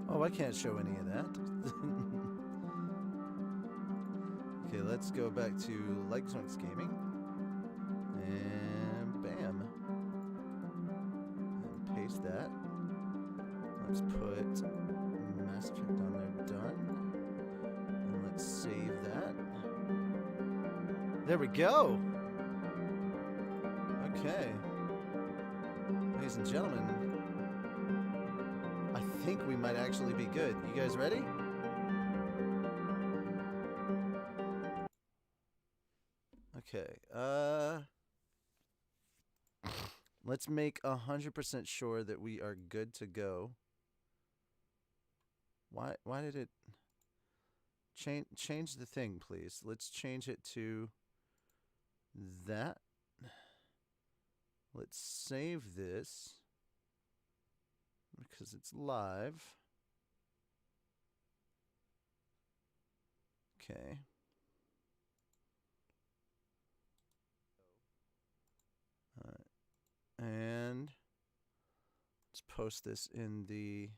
Oh, I can't show any of that. Okay, let's go back to Legzoinks Gaming. And bam. And paste that. Let's put Mass Effect on there. Done. And let's save that. There we go. Okay. Ladies and gentlemen, I think we might actually be good. You guys ready? Okay. Let's make 100% sure that we are good to go. Why did it change the thing, please? Let's change it to that. Let's save this because it's live. Okay. And let's post this in the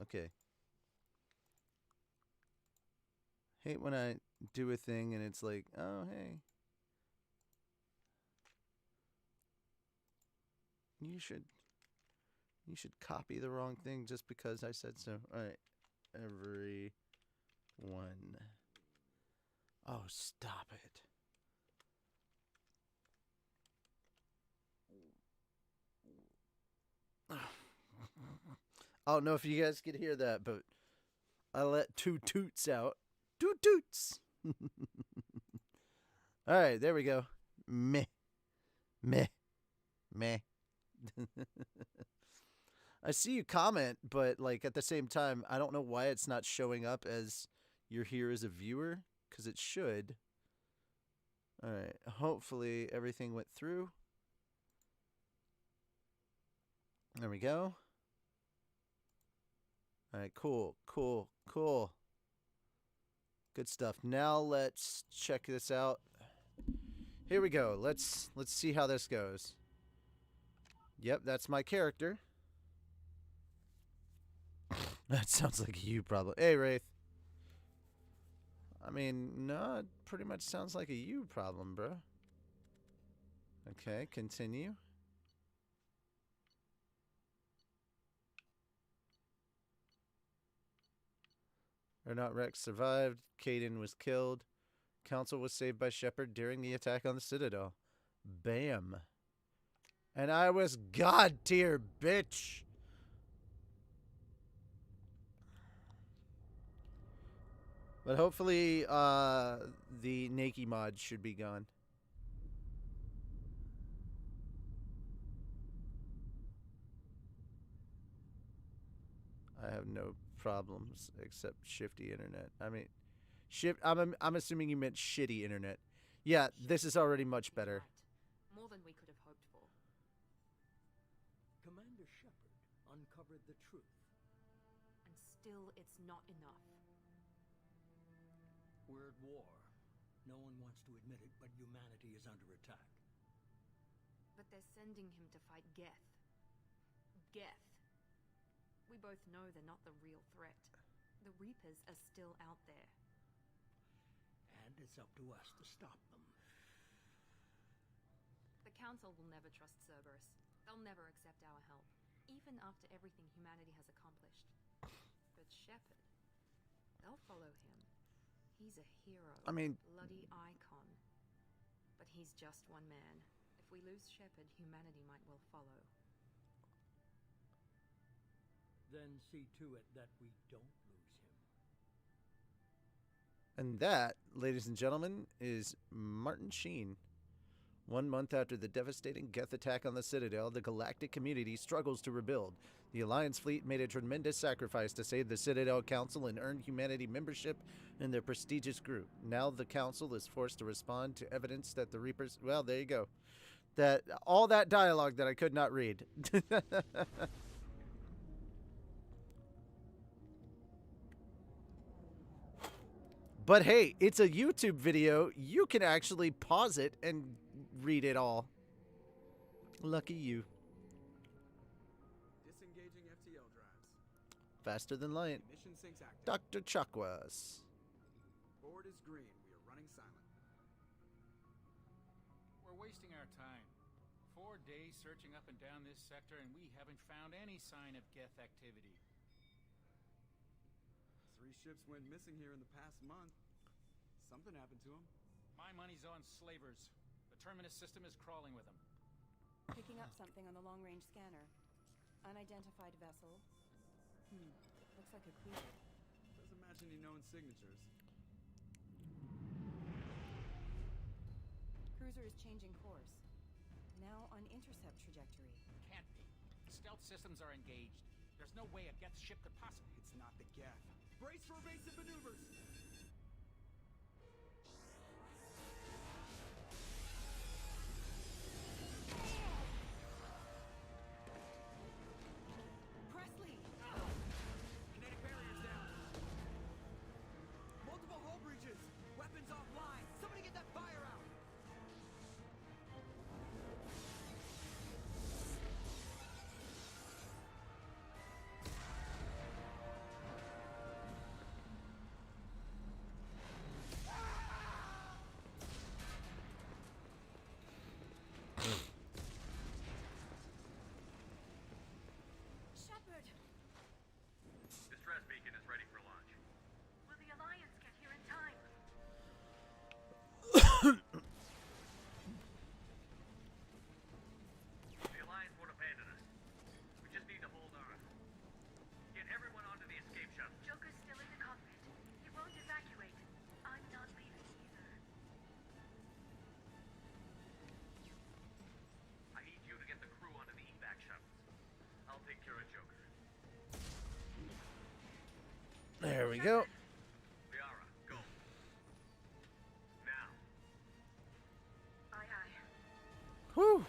okay. Hate when I do a thing and it's like, oh, hey. You should copy the wrong thing just because I said so. All right. Everyone. Oh, stop it. I don't know if you guys could hear that, but I let two toots out. Toot toots. All right, there we go. Meh. Meh. Meh. I see you comment, but like at the same time, I don't know why it's not showing up as you're here as a viewer, because it should. All right, hopefully everything went through. There we go. All right, cool. Good stuff. Now let's check this out. Here we go. Let's see how this goes. Yep, that's my character. That sounds like a you problem. Hey, Wraith. I mean, no, it pretty much sounds like a you problem, bro. Okay, continue. Not Rex survived. Caden was killed. Council was saved by Shepard during the attack on the Citadel. Bam. And I was God tier, bitch. But hopefully, the Nakey mod should be gone. I have no problems except shifty internet. I mean, I'm assuming you meant shitty internet. Yeah, this is already much better. More than we could have hoped for. Commander Shepard uncovered the truth. And still, it's not enough. We're at war. No one wants to admit it, but humanity is under attack. But they're sending him to fight Geth. Geth. We both know they're not the real threat. The Reapers are still out there. And it's up to us to stop them. The Council will never trust Cerberus. They'll never accept our help, even after everything humanity has accomplished. But Shepard, they'll follow him. He's a hero. I mean, bloody icon. But he's just one man. If we lose Shepard, humanity might well follow. Then see to it that we don't lose him. And that, ladies and gentlemen, is Martin Sheen. 1 month after the devastating Geth attack on the Citadel, the galactic community struggles to rebuild. The Alliance fleet made a tremendous sacrifice to save the Citadel Council and earn humanity membership in their prestigious group. Now the Council is forced to respond to evidence that the Reapers... Well, there you go. All that dialogue that I could not read. But hey, it's a YouTube video. You can actually pause it and read it all. Lucky you. Disengaging FTL drives. Faster than light. Ignition sinks active. Dr. Chakwas. Board is green. We are running silent. We're wasting our time. 4 days searching up and down this sector, and we haven't found any sign of Geth activity. 3 ships went missing here in the past month. Something happened to them. My money's on slavers. The Terminus system is crawling with them. Picking up something on the long-range scanner. Unidentified vessel. Looks like a cruiser. Doesn't match any known signatures. Cruiser is changing course. Now on intercept trajectory. Can't be. Stealth systems are engaged. There's no way a Geth ship could possibly... It's not the Geth. Brace for evasive maneuvers! Presley! Kinetic barriers down. Multiple hull breaches. Weapons offline. Somebody get that fire out. Shepard! Distress beacon is ready for launch. Will the Alliance get here in time? The Alliance won't abandon us. We just need to hold on. Get everyone onto the escape shuttle. Joker's still in the cockpit. He won't evacuate. I'm not leaving either. I need you to get the crew onto the evac shuttles. I'll take care of Joker. There we go. Liara, go. Now. Aye, aye. Whew.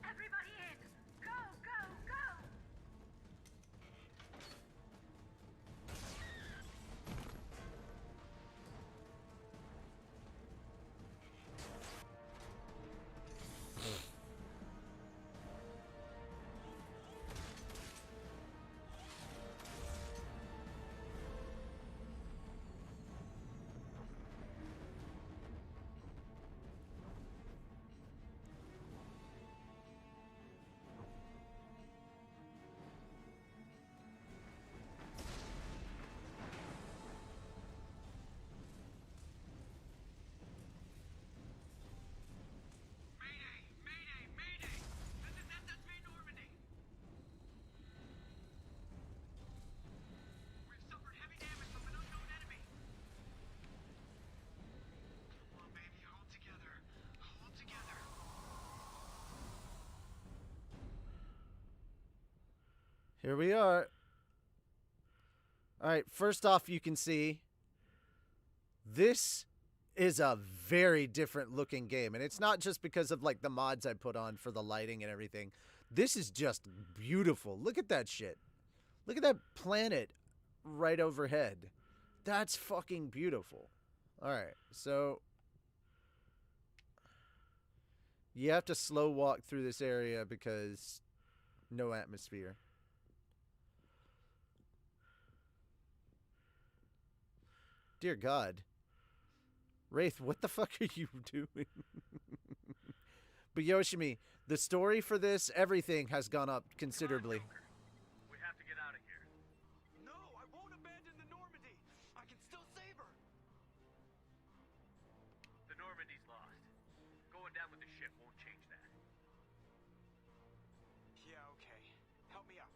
Everybody in! Go, go, go! Mayday! Mayday! Mayday! This is SSV Normandy! We've suffered heavy damage from an unknown enemy. Come on, baby. Hold together. Hold together. Here we are. All right, first off, you can see this is a very different looking game. And it's not just because of like the mods I put on for the lighting and everything. This is just beautiful. Look at that shit. Look at that planet right overhead. That's fucking beautiful. All right, so you have to slow walk through this area because no atmosphere. Dear God. Wraith, what the fuck are you doing? But Yoshimi, the story for this, everything has gone up considerably. We have to get out of here. No, I won't abandon the Normandy. I can still save her. The Normandy's lost. Going down with the ship won't change that. Yeah, okay. Help me up.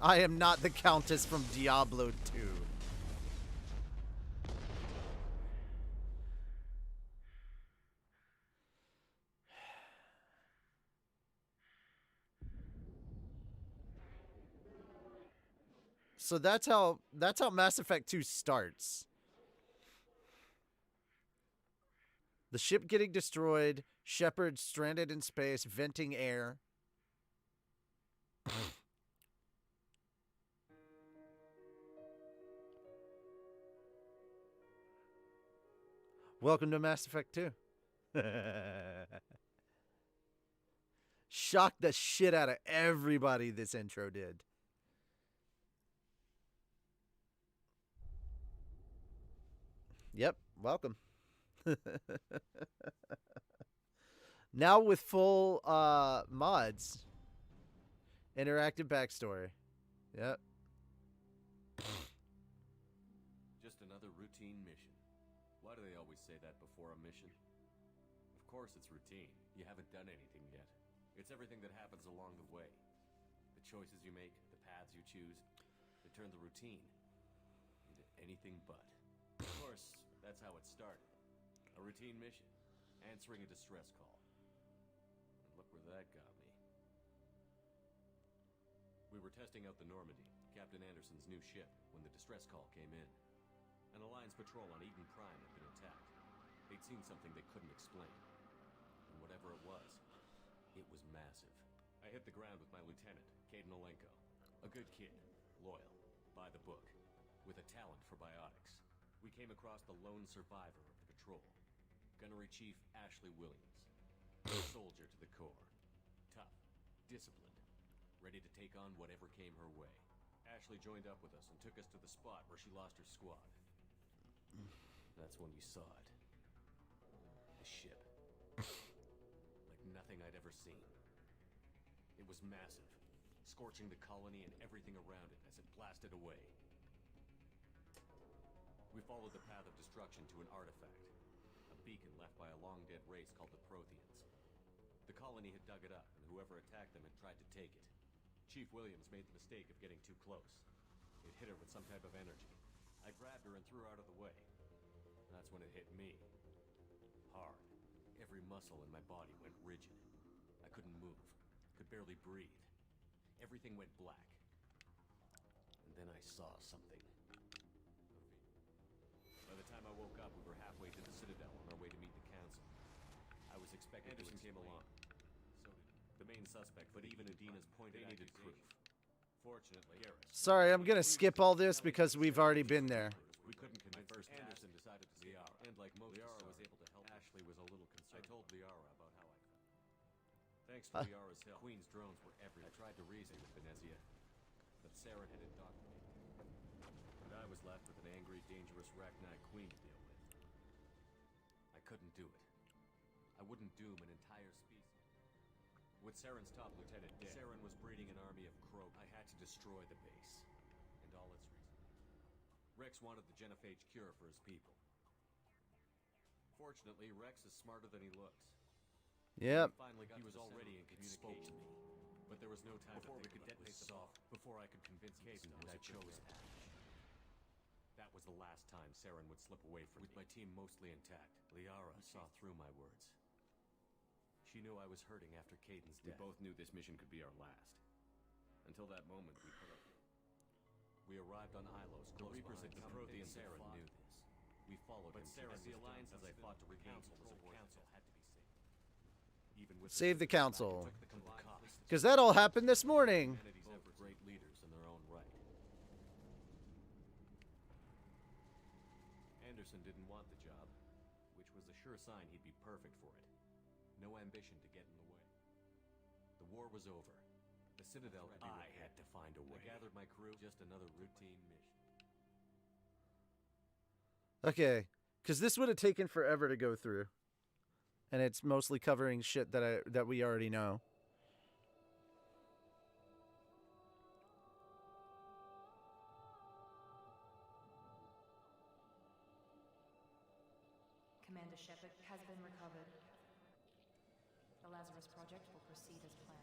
I am not the Countess from Diablo 2. So that's how Mass Effect 2 starts. The ship getting destroyed, Shepard stranded in space, venting air. Welcome to Mass Effect 2. Shocked the shit out of everybody this intro did. Yep, welcome. Now with full mods. Interactive backstory. Yep. Just another routine mission. Why do they always say that before a mission? Of course it's routine. You haven't done anything yet. It's everything that happens along the way. The choices you make, the paths you choose, they turn the routine into anything but. Of course, that's how it started. A routine mission. Answering a distress call. And look where that got me. We were testing out the Normandy, Captain Anderson's new ship, when the distress call came in. An Alliance patrol on Eden Prime had been attacked. They'd seen something they couldn't explain. And whatever it was massive. I hit the ground with my lieutenant, Caden Olenko. A good kid, loyal, by the book, with a talent for biotics. We came across the lone survivor of the patrol, Gunnery Chief Ashley Williams. A soldier to the core. Tough, disciplined, ready to take on whatever came her way. Ashley joined up with us and took us to the spot where she lost her squad. That's when we saw it. The ship. Like nothing I'd ever seen. It was massive, scorching the colony and everything around it as it blasted away. We followed the path of destruction to an artifact, a beacon left by a long-dead race called the Protheans. The colony had dug it up, and whoever attacked them had tried to take it. Chief Williams made the mistake of getting too close. It hit her with some type of energy. I grabbed her and threw her out of the way. That's when it hit me. Hard. Every muscle in my body went rigid. I couldn't move. Could barely breathe. Everything went black. And then I saw something. By the time I woke up, we were halfway to the Citadel on our way to meet the Council. I was expecting Anderson came along. So did the main suspect, but even Adina's pointed out needed proof. Fortunately, Garrus. Sorry, I'm gonna skip all this because we've already been there. We couldn't convince first Anderson decided to Liara, and like most Liara was able to help. Ashley was a little concerned. I told Liara about how I felt. Thanks to Liara's help, Queen's drones were everywhere. I tried to reason with Venezia, but Saren had indoctrinated me. And I was left with an angry, dangerous Rachni Queen to deal with. I couldn't do it. I wouldn't doom an entire species. With Saren's top lieutenant dead, Saren was breeding an army of Krogan. I had to destroy the base, and all its reasons. Rex wanted the genophage cure for his people. Fortunately, Rex is smarter than he looks. Yep. He was already in communication. Spoke to me, but there was no time before we could detonate the bomb. Before I could convince Caden, and I chose Ash. That was the last time Saren would slip away from me. With my team mostly intact, Liara saw through my words. She knew I was hurting after Caden's death. We both knew this mission could be our last. Until that moment, we put up. We arrived on Ilos. The Reapers had come. Prothean Saren knew this. We followed him. But Saren, the alliances I fought to regain control of the council had to be saved. Even with Save the council. the cost. Because that all happened this morning. Humanity's ever great leaders in their own right. Anderson didn't want the job, which was a sure sign he'd be perfect for it. No ambition to get in the way. The war was over. The Citadel, I had to find a way. I gathered my crew, just another routine mission. Okay, because this would have taken forever to go through, and it's mostly covering shit that we already know. Commander Shepard has been recovered. The Lazarus Project will proceed as planned.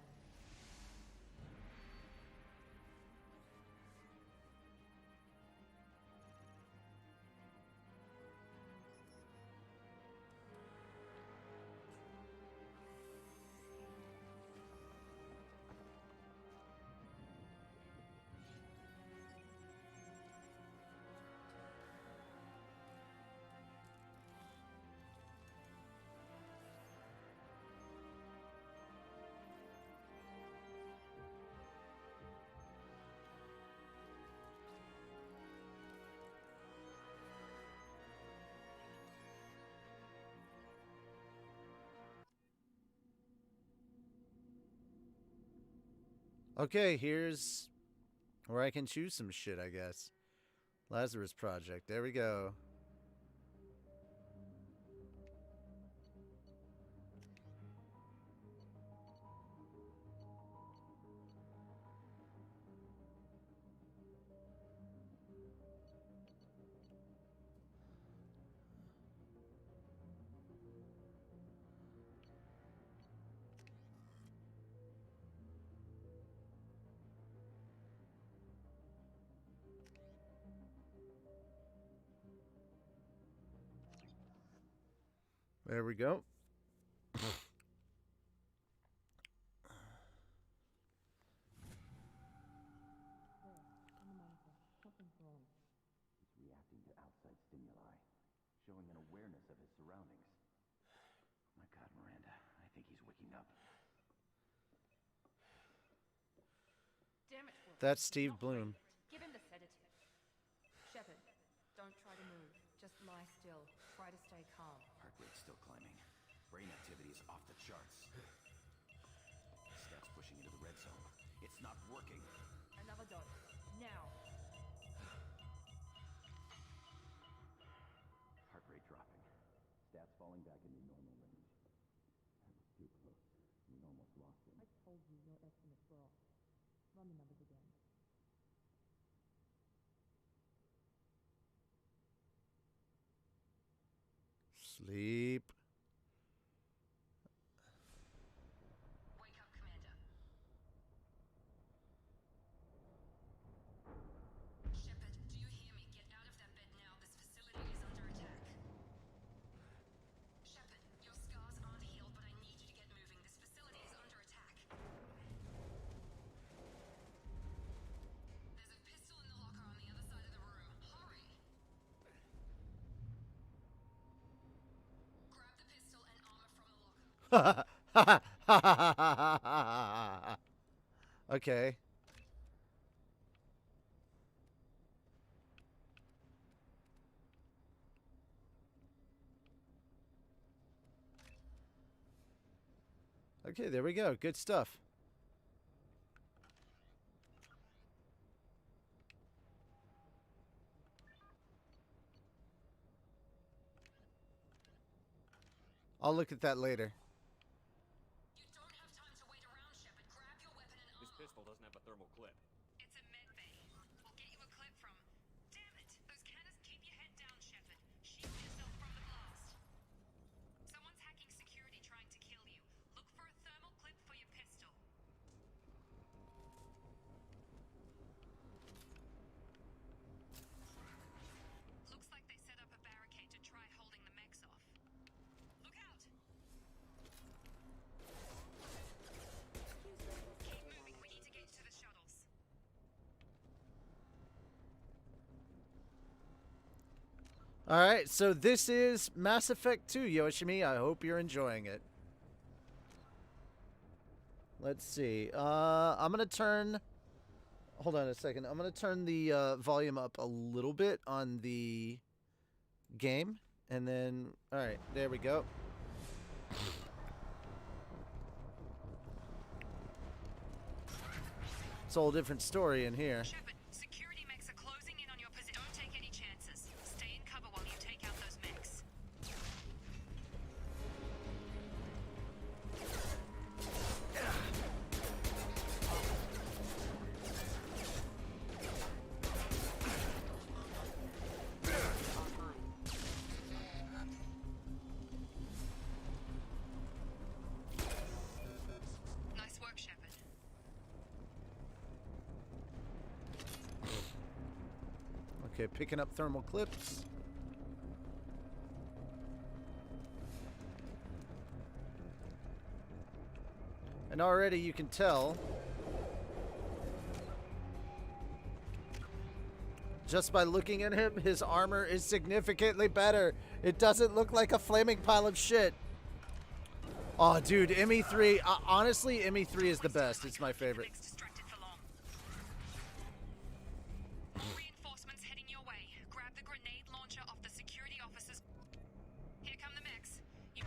Okay, here's where I can choose some shit, I guess. Lazarus Project. There we go. There we go. He's reacting to outside stimuli, showing an awareness of his surroundings. My God, Miranda, I think he's waking up. Damn it, Wolf. That's Steve Not Bloom. great. Give him the sedative. Shepard, don't try to move. Just lie still. Try to stay calm. Heart rate's still climbing. Brain activity is off the charts. Steps pushing into the red zone. It's not working. Another dose. Now. Heart rate dropping. Stats falling back into normal range. That was too close. We almost lost him. I told you your estimates were off. Run the numbers again. Sleep. Wake up, Commander. Shepard, do you hear me? Get out of that bed now. This facility is under attack. Shepard, your scars aren't healed, but I need you to get moving. This facility is under attack. There's a pistol in the locker on the other side of the room. Hurry! Grab the pistol and armor from the locker. Okay. Okay, there we go. Good stuff. I'll look at that later. You don't have time to wait around, Shepard. Grab your weapon and This armor. pistol doesn't have a thermal clip. It's a med bay. We'll get you a clip from. Damn it! Those cannons keep your head down, Shepard. Shield yourself from the blast. Someone's hacking security trying to kill you. Look for a thermal clip for your pistol. Looks like they set up a barricade to try holding the mechs off. Look out! Keep moving. We need to get to the shuttles. All right, so this is Mass Effect 2, Yoshimi. I hope you're enjoying it. Let's see. I'm going to turn... Hold on a second. I'm going to turn the volume up a little bit on the game. And then... All right, there we go. It's a whole different story in here. Shepard, security mechs are closing in on your position. Don't take any chances. Stay in cover while you take out those mechs. Nice work, Shepard. Okay, picking up thermal clips. And already you can tell just by looking at him, his armor is significantly better. It doesn't look like a flaming pile of shit. Oh, dude, ME3, honestly, ME3 is the best. It's my favorite. Mechs distracted for long. Reinforcements heading your way. Grab the grenade launcher off the security officers. Here come the mechs. You...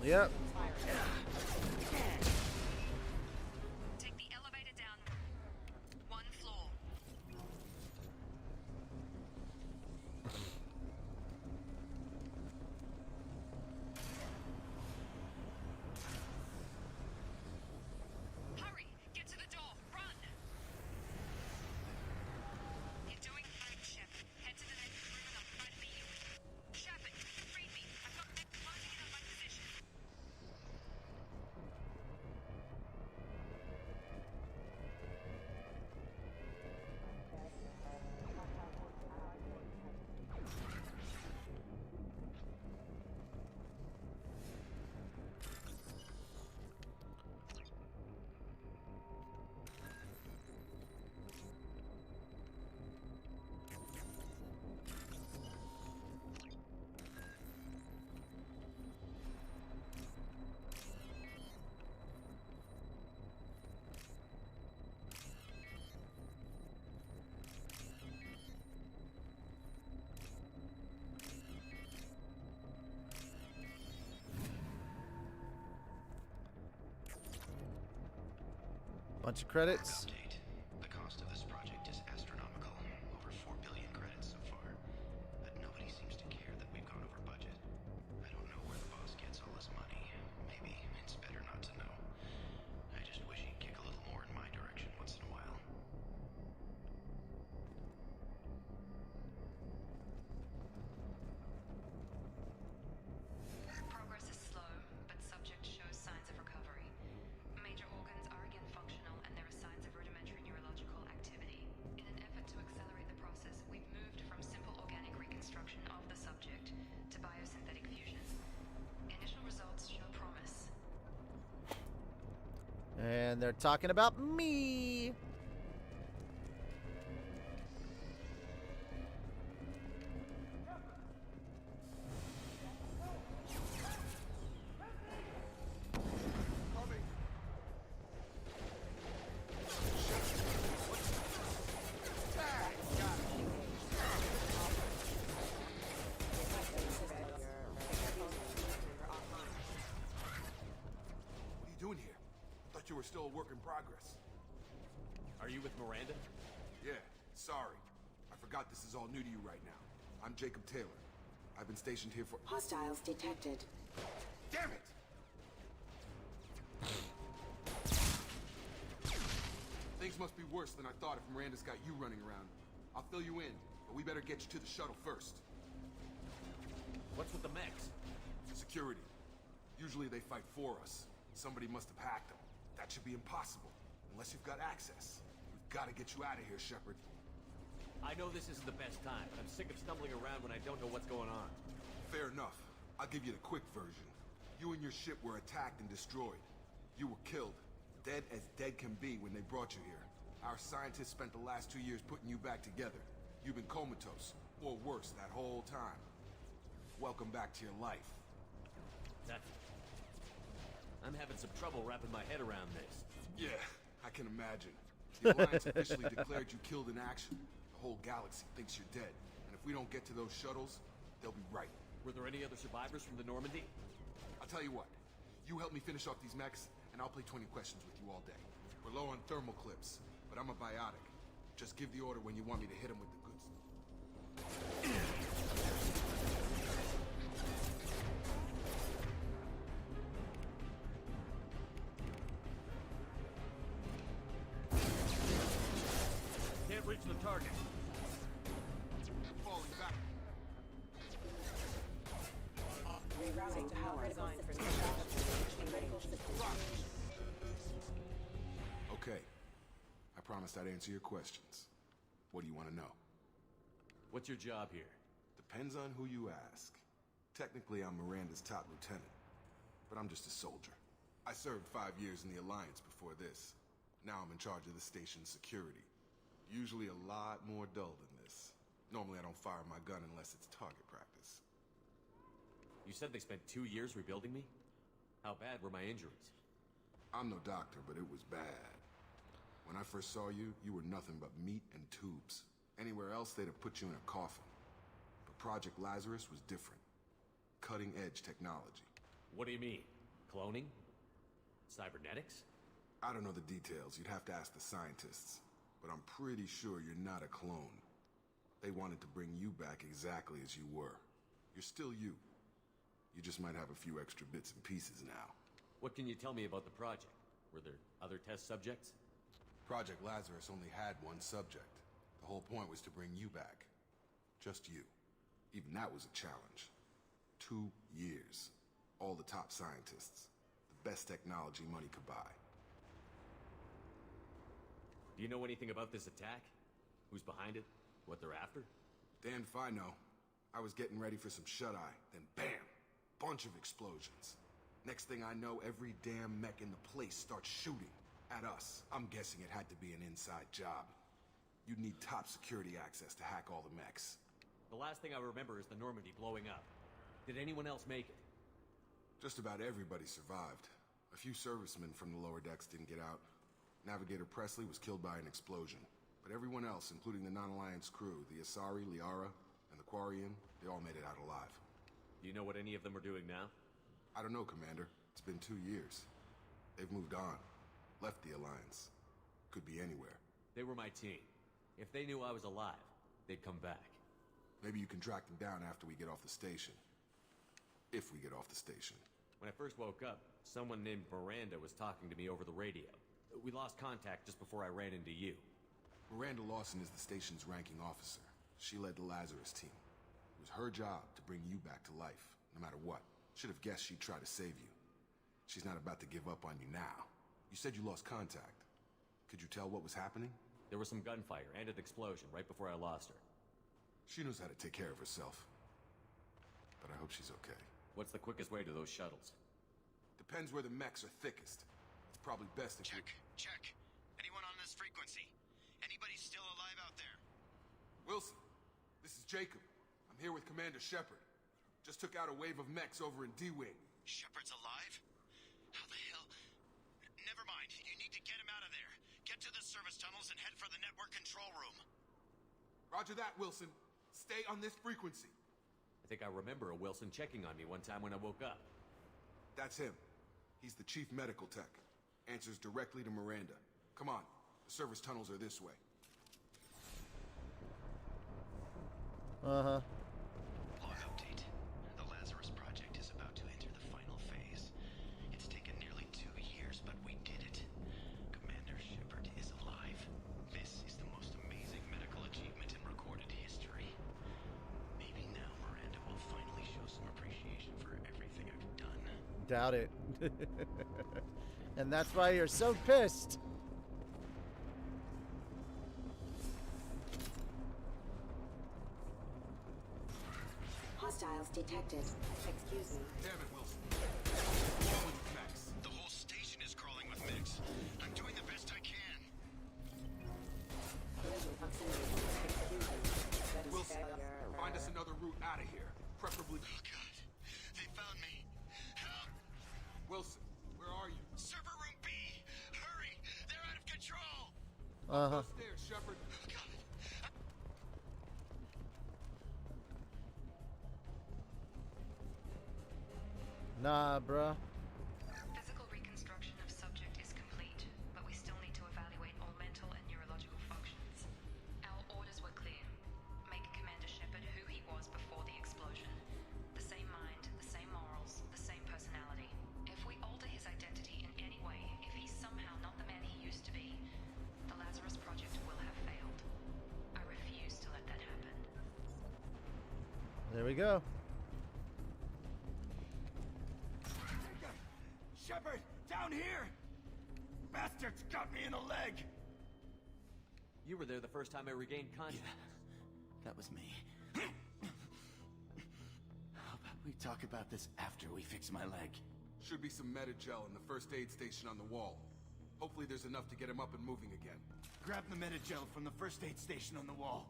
Yep. Take the elevator down 1 floor. Hurry! Get to the door! Run! You're doing great, Shepard. Head to the next room and I'll try to meet you. Shepard, read me. I've got them closing in on my position. Bunch of credits. Update. The cost of this project is astronomical. Over 4 billion credits so far. But nobody seems to care that we've gone over budget. I don't know where the boss gets all this money. Maybe it's better not to know. I just wish he'd kick a little more in my direction once in a while. Progress is slow, but subject shows signs of recovery. Major organs are again functional, and there are signs of rudimentary neurological activity. In an effort to accelerate the process, we've moved from simple organic reconstruction of the subject to biosynthetic fusion. Initial results show promise. And they're talking about me. What are you doing here? I thought you were still a work in progress. Are you with Miranda? Yeah, sorry. I forgot this is all new to you right now. I'm Jacob Taylor. I've been stationed here for— Hostiles detected. Damn it! Things must be worse than I thought if Miranda's got you running around. I'll fill you in, but we better get you to the shuttle first. What's with the mechs? Security. Usually they fight for us. Somebody must have hacked them. That should be impossible, unless you've got access. We've got to get you out of here, Shepard. I know this isn't the best time. I'm sick of stumbling around when I don't know what's going on. Fair enough. I'll give you the quick version. You and your ship were attacked and destroyed. You were killed. Dead as dead can be when they brought you here. Our scientists spent the last 2 years putting you back together. You've been comatose, or worse, that whole time. Welcome back to your life. That's... I'm having some trouble wrapping my head around this. Yeah, I can imagine. The Alliance officially declared you killed in action. The whole galaxy thinks you're dead. And if we don't get to those shuttles, they'll be right. Were there any other survivors from the Normandy? I'll tell you what. You help me finish off these mechs, and I'll play 20 questions with you all day. We're low on thermal clips, but I'm a biotic. Just give the order when you want me to hit them with the goods. Can't reach the target. Falling back. Rerouting power designed for Okay. I promised I'd answer your questions. What do you want to know? What's your job here? Depends on who you ask. Technically, I'm Miranda's top lieutenant, but I'm just a soldier. I served 5 years in the Alliance before this. Now I'm in charge of the station's security. Usually a lot more dull than this. Normally I don't fire my gun unless it's target practice. You said they spent 2 years rebuilding me? How bad were my injuries? I'm no doctor, but it was bad. When I first saw you, you were nothing but meat and tubes. Anywhere else, they'd have put you in a coffin. But Project Lazarus was different. Cutting-edge technology. What do you mean? Cloning? Cybernetics? I don't know the details. You'd have to ask the scientists. But I'm pretty sure you're not a clone. They wanted to bring you back exactly as you were. You're still you. You just might have a few extra bits and pieces now. What can you tell me about the project? Were there other test subjects? Project Lazarus only had one subject. The whole point was to bring you back. Just you. Even that was a challenge. 2 years. All the top scientists. The best technology money could buy. Do you know anything about this attack? Who's behind it? What they're after? Damned if I know. I was getting ready for some shut-eye, then bam! Bunch of explosions. Next thing I know, every damn mech in the place starts shooting at us. I'm guessing it had to be an inside job. You'd need top security access to hack all the mechs. The last thing I remember is the Normandy blowing up. Did anyone else make it? Just about everybody survived. A few servicemen from the lower decks didn't get out. Navigator Presley was killed by an explosion. But everyone else, including the non-Alliance crew, the Asari, Liara, and the Quarian, they all made it out alive. Do you know what any of them are doing now? I don't know, Commander. It's been 2 years. They've moved on. Left the Alliance. Could be anywhere. They were my team. If they knew I was alive, they'd come back. Maybe you can track them down after we get off the station. If we get off the station. When I first woke up, someone named Miranda was talking to me over the radio. We lost contact just before I ran into you. Miranda Lawson is the station's ranking officer. She led the Lazarus team. It was her job to bring you back to life, no matter what. Should have guessed she'd try to save you. She's not about to give up on you now. You said you lost contact. Could you tell what was happening? There was some gunfire and an explosion right before I lost her. She knows how to take care of herself. But I hope she's okay. What's the quickest way to those shuttles? Depends where the mechs are thickest. It's probably best if Check. Anyone on this frequency? Anybody still alive out there? Wilson, this is Jacob. I'm here with Commander Shepard. Just took out a wave of mechs over in D-Wing. Shepard's alive? How the hell? Never mind. You need to get him out of there. Get to the service tunnels and head for the network control room. Roger that, Wilson. Stay on this frequency. I think I remember a Wilson checking on me one time when I woke up. That's him. He's the chief medical tech. Answers directly to Miranda. Come on. The service tunnels are this way. Uh-huh. Log update. The Lazarus project is about to enter the final phase. It's taken nearly 2 years, but we did it. Commander Shepard is alive. This is the most amazing medical achievement in recorded history. Maybe now Miranda will finally show some appreciation for everything I've done. Doubt it. And that's why you're so pissed. Hostiles detected. Excuse me. Damn it, Wilson. What's with the mechs? The whole station is crawling with mechs. I'm doing the best I can. Collision proximity. Excuse me. That is Wilson, failure. find us another route out of here. Preferably... Oh, God. They found me. Help! Wilson, where are you? Server room B! Hurry! They're out of control! Uh-huh. Upstairs, Shepard. Oh, God. Nah, bruh. Physical reconstruction of subject is complete, but we still need to evaluate all mental and neurological functions. Our orders were clear. Make Commander Shepard who he was before the explosion. The same mind, the same morals, the same personality. If we alter his identity in any way, if he's somehow not the man he used to be, the Lazarus Project will have failed. I refuse to let that happen. There we go. Shepard, down here! Bastards got me in the leg! You were there the first time I regained consciousness. Yeah, that was me. How about we talk about this after we fix my leg? Should be some Medi-gel in the first aid station on the wall. Hopefully there's enough to get him up and moving again. Grab the Medi-gel from the first aid station on the wall.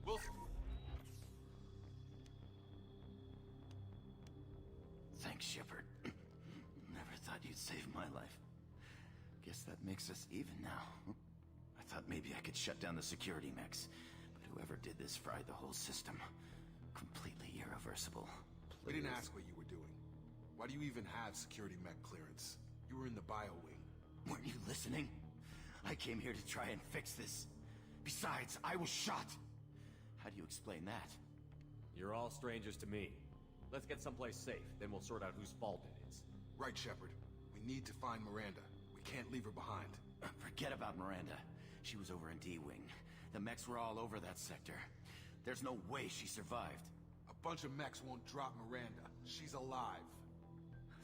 Wilson! Thanks, Shepard. Never thought you'd save my life. Guess that makes us even now. I thought maybe I could shut down the security mechs, but whoever did this fried the whole system. Completely irreversible. We didn't ask what you were doing. Why do you even have security mech clearance? You were in the bio wing. Weren't you listening? I came here to try and fix this. Besides, I was shot. How do you explain that? You're all strangers to me. Let's get someplace safe, then we'll sort out whose fault it is. Right, Shepard. We need to find Miranda. We can't leave her behind. Forget about Miranda. She was over in D-Wing. The mechs were all over that sector. There's no way she survived. A bunch of mechs won't drop Miranda. She's alive.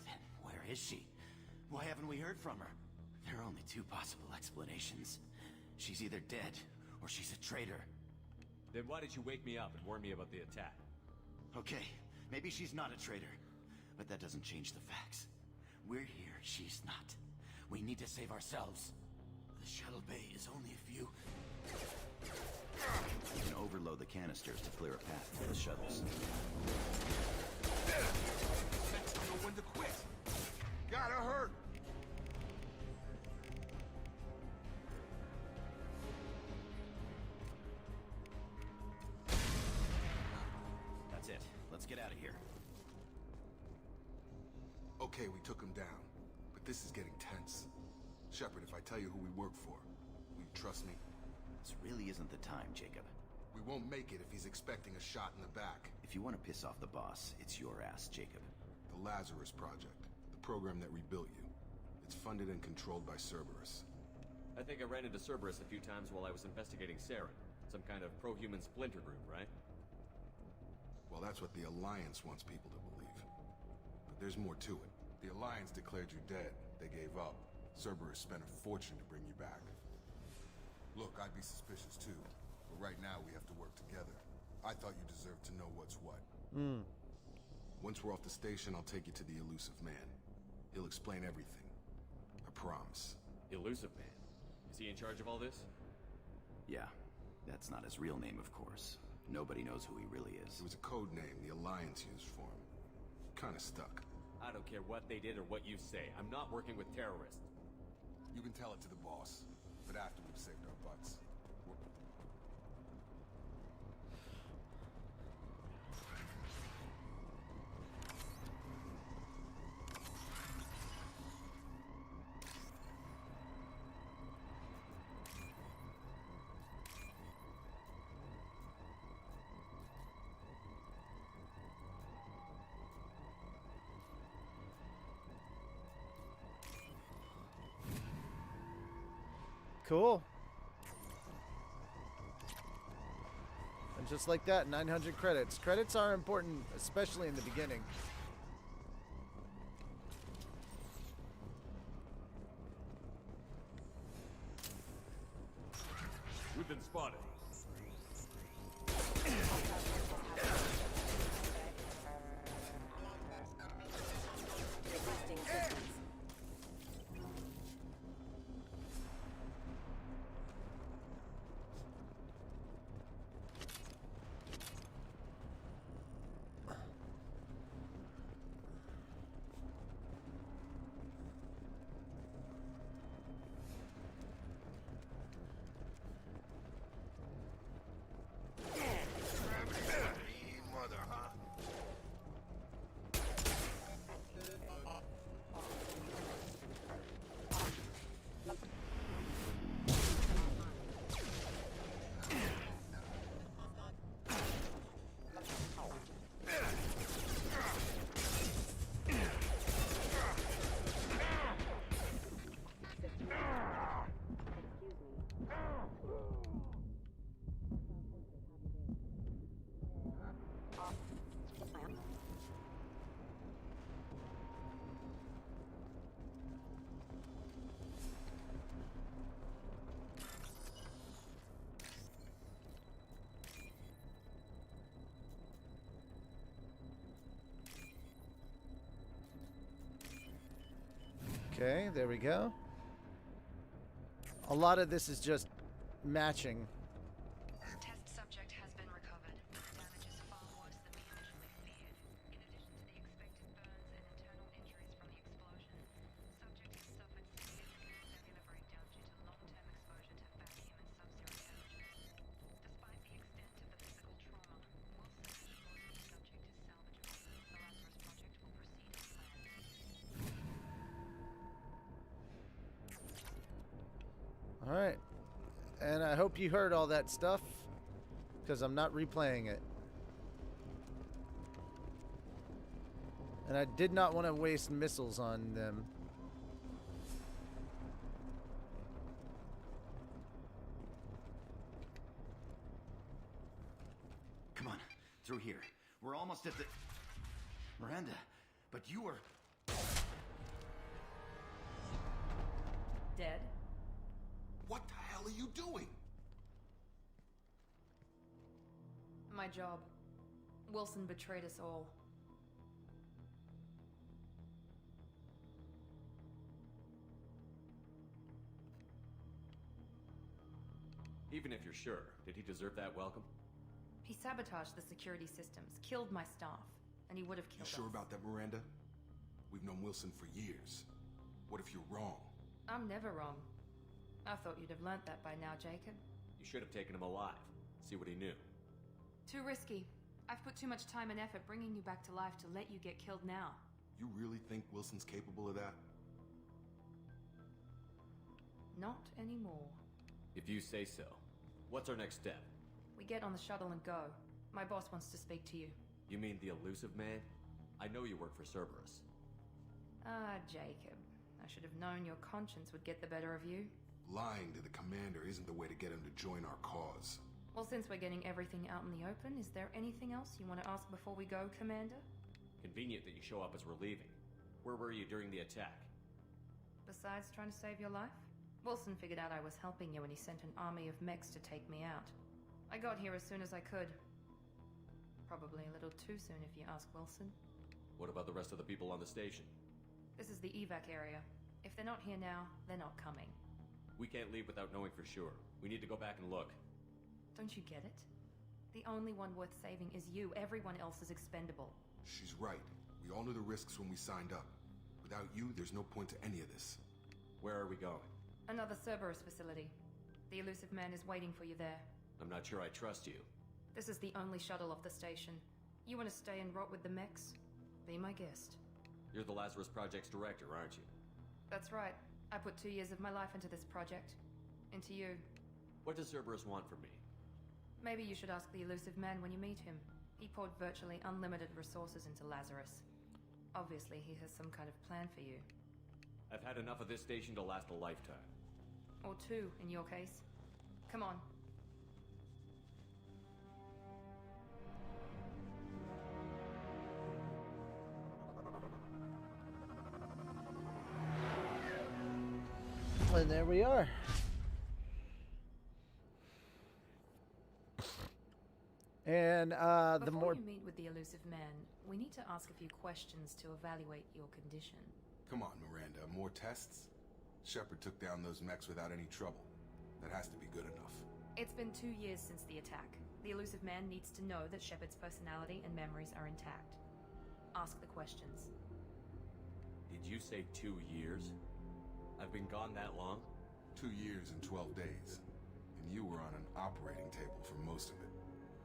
Then where is she? Why haven't we heard from her? There are only two possible explanations. She's either dead, or she's a traitor. Then why did you wake me up and warn me about the attack? Okay, maybe she's not a traitor. But that doesn't change the facts. We're here, she's not. We need to save ourselves. The shuttle bay is only a few... You can overload the canisters to clear a path to the shuttles. Mechs don't know when to quit. Gotta hurt. That's it. Let's get out of here. Okay, we took him down. But this is getting tense. Shepard, if I tell you who we work for, will you trust me? This really isn't the time, Jacob. We won't make it if he's expecting a shot in the back. If you want to piss off the boss, it's your ass, Jacob. The Lazarus Project. The program that rebuilt you. It's funded and controlled by Cerberus. I think I ran into Cerberus a few times while I was investigating Saren. Some kind of pro-human splinter group, right? Well, that's what the Alliance wants people to believe. But there's more to it. The Alliance declared you dead. They gave up. Cerberus spent a fortune to bring you back. Look, I'd be suspicious too. But right now we have to work together. I thought you deserved to know what's what. Once we're off the station, I'll take you to the Elusive Man. He'll explain everything. I promise. Elusive Man? Is he in charge of all this? Yeah. That's not his real name, of course. Nobody knows who he really is. It was a code name the Alliance used for him. Kinda stuck. I don't care what they did or what you say. I'm not working with terrorists. You can tell it to the boss. But after we've saved our butts. Cool. And just like that, 900 credits. Credits are important, especially in the beginning. We've been spotted. Requesting assistance. Okay, there we go. A lot of this is just matching. Test subject has been recovered. The damage is far worse than we initially feared. In addition to the expected burns and internal injuries from the explosion, subject has suffered severe cellular breakdown due to long-term exposure to vacuum Alright. And I hope you heard all that stuff, because I'm not replaying it. And I did not want to waste missiles on them. Come on, through here. We're almost at the... Miranda, but you were... Dead? What the hell are you doing? My job. Wilson betrayed us all. Even if you're sure, did he deserve that welcome? He sabotaged the security systems, killed my staff, and he would have You killed us. sure about that, Miranda? We've known Wilson for years. What if you're wrong? I'm never wrong. I thought you'd have learnt that by now, Jacob. You should have taken him alive. See what he knew. Too risky. I've put too much time and effort bringing you back to life to let you get killed now. You really think Wilson's capable of that? Not anymore. If you say so. What's our next step? We get on the shuttle and go. My boss wants to speak to you. You mean the elusive man? I know you work for Cerberus. Ah, Jacob. I should have known your conscience would get the better of you. Lying to the commander isn't the way to get him to join our cause. Well, since we're getting everything out in the open, is there anything else you want to ask before we go, Commander? Convenient that you show up as we're leaving. Where were you during the attack? Besides trying to save your life? Wilson figured out I was helping you when he sent an army of mechs to take me out. I got here as soon as I could. Probably a little too soon if you ask Wilson. What about the rest of the people on the station? This is the evac area. If they're not here now, they're not coming. We can't leave without knowing for sure. We need to go back and look. Don't you get it? The only one worth saving is you. Everyone else is expendable. She's right. We all knew the risks when we signed up. Without you, there's no point to any of this. Where are we going? Another Cerberus facility. The elusive man is waiting for you there. I'm not sure I trust you. This is the only shuttle off the station. You want to stay and rot with the mechs? Be my guest. You're the Lazarus Project's director, aren't you? That's right. I put 2 years of my life into this project. Into you. What does Cerberus want from me? Maybe you should ask the elusive man when you meet him. He poured virtually unlimited resources into Lazarus. Obviously, he has some kind of plan for you. I've had enough of this station to last a lifetime. Or 2, in your case. Come on. And there we are. And the more... Before you meet with the elusive man, we need to ask a few questions to evaluate your condition. Come on, Miranda. More tests? Shepard took down those mechs without any trouble. That has to be good enough. It's been 2 years since the attack. The elusive man needs to know that Shepard's personality and memories are intact. Ask the questions. Did you say 2 years? I've been gone that long? 2 years and 12 days. And you were on an operating table for most of it.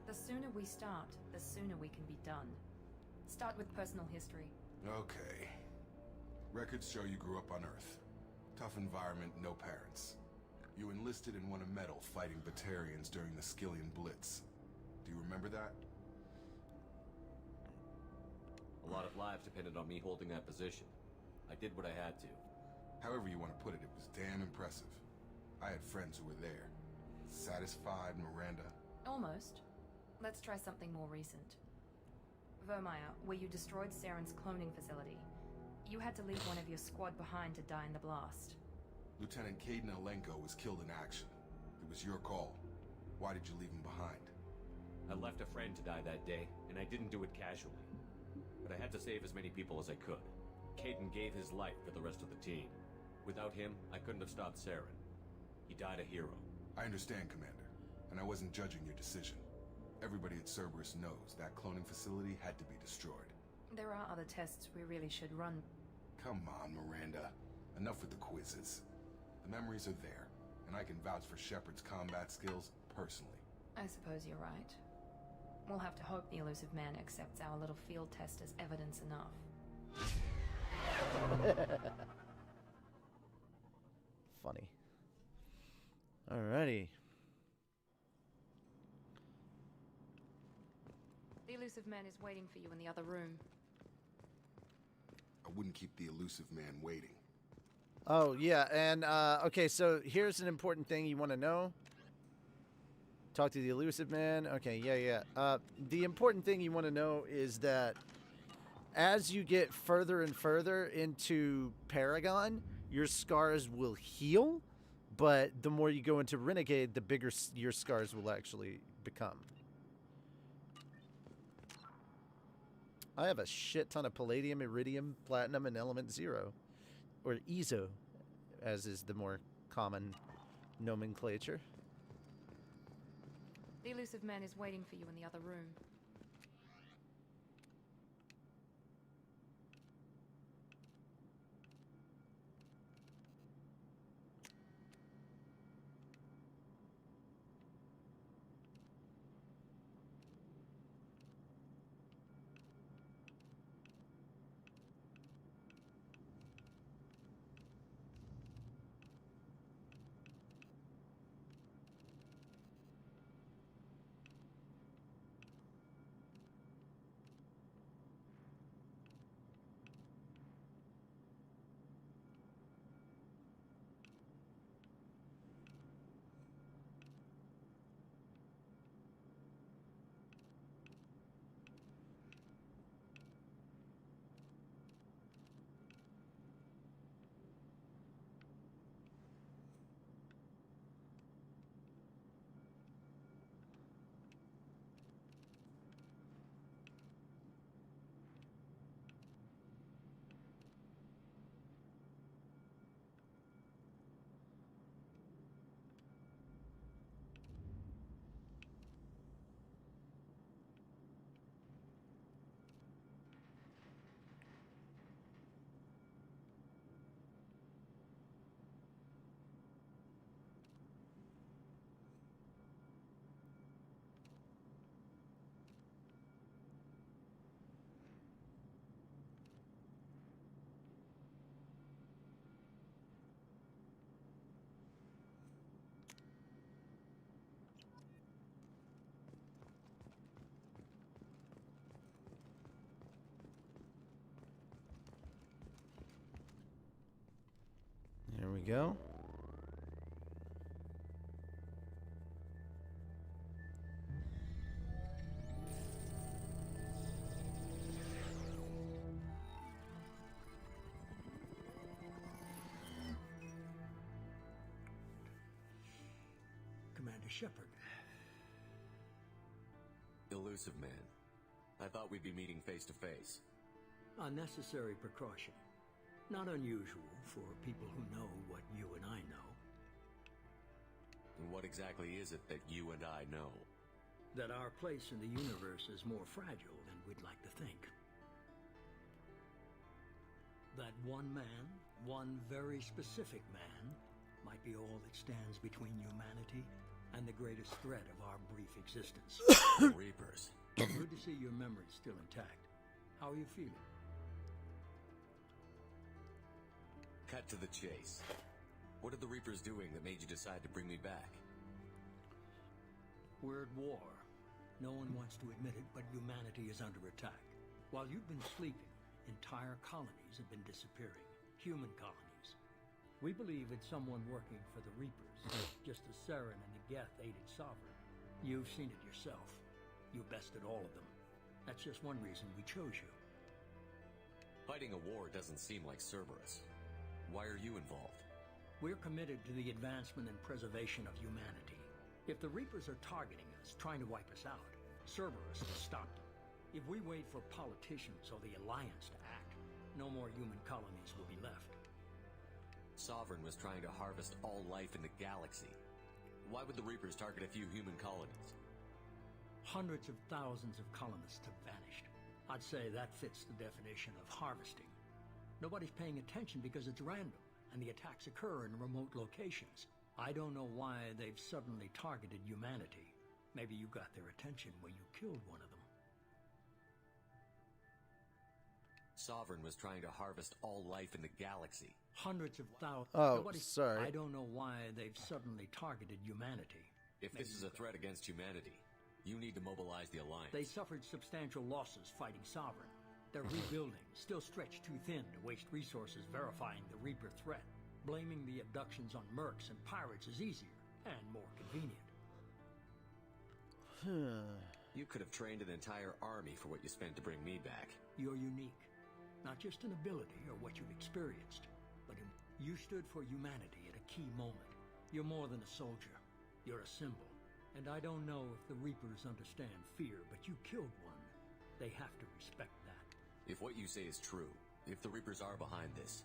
The sooner we start, the sooner we can be done. Start with personal history. Okay. Records show you grew up on Earth. Tough environment, no parents. You enlisted and won a medal fighting Batarians during the Skillian Blitz. Do you remember that? A lot of lives depended on me holding that position. I did what I had to. However you want to put it, it was damn impressive. I had friends who were there. Satisfied, Miranda? Almost. Let's try something more recent. Vermeer, where you destroyed Saren's cloning facility. You had to leave one of your squad behind to die in the blast. Lieutenant Caden Alenko was killed in action. It was your call. Why did you leave him behind? I left a friend to die that day, and I didn't do it casually. But I had to save as many people as I could. Caden gave his life for the rest of the team. Without him, I couldn't have stopped Saren. He died a hero. I understand, Commander, and I wasn't judging your decision. Everybody at Cerberus knows that cloning facility had to be destroyed. There are other tests we really should run. Come on, Miranda. Enough with the quizzes. The memories are there, and I can vouch for Shepard's combat skills personally. I suppose you're right. We'll have to hope the elusive man accepts our little field test as evidence enough. Funny. Alrighty. The elusive man is waiting for you in the other room. I wouldn't keep the elusive man waiting. Oh, yeah, and, okay, so here's an important thing you want to know. Talk to the elusive man. Okay, yeah. The important thing you want to know is that as you get further and further into Paragon, your scars will heal, but the more you go into Renegade, the bigger your scars will actually become. I have a shit ton of palladium, iridium, platinum, and element 0. Or EZO, as is the more common nomenclature. The elusive man is waiting for you in the other room. There we go. Commander Shepard. Elusive man. I thought we'd be meeting face to face. Unnecessary precaution. Not unusual for people who know what you and I know. And what exactly is it that you and I know? That our place in the universe is more fragile than we'd like to think. That one man, one very specific man, might be all that stands between humanity and the greatest threat of our brief existence. The Reapers. Good to see your memory's still intact. How are you feeling? Cut to the chase. What are the Reapers doing that made you decide to bring me back? We're at war. No one wants to admit it, but humanity is under attack. While you've been sleeping, entire colonies have been disappearing. Human colonies. We believe it's someone working for the Reapers, just as Saren and the Geth aided Sovereign. You've seen it yourself. You bested all of them. That's just one reason we chose you. Fighting a war doesn't seem like Cerberus. Why are you involved? We're committed to the advancement and preservation of humanity. If the Reapers are targeting us, trying to wipe us out, Cerberus will stop them. If we wait for politicians or the Alliance to act, no more human colonies will be left. Sovereign was trying to harvest all life in the galaxy. Why would the Reapers target a few human colonies? Hundreds of thousands of colonists have vanished. I'd say that fits the definition of harvesting. Nobody's paying attention because it's random, and the attacks occur in remote locations. I don't know why they've suddenly targeted humanity. Maybe you got their attention when you killed one of them. Sovereign was trying to harvest all life in the galaxy. Hundreds of thousands. Oh, sorry. I don't know why they've suddenly targeted humanity. If this is a threat against humanity, you need to mobilize the Alliance. They suffered substantial losses fighting Sovereign. Their rebuilding still stretched too thin to waste resources verifying the Reaper threat. Blaming the abductions on mercs and pirates is easier and more convenient. You could have trained an entire army for what you spent to bring me back. You're unique. Not just in ability or what you've experienced, but you stood for humanity at a key moment. You're more than a soldier. You're a symbol. And I don't know if the Reapers understand fear, but you killed one. They have to respect that. If what you say is true, if the Reapers are behind this,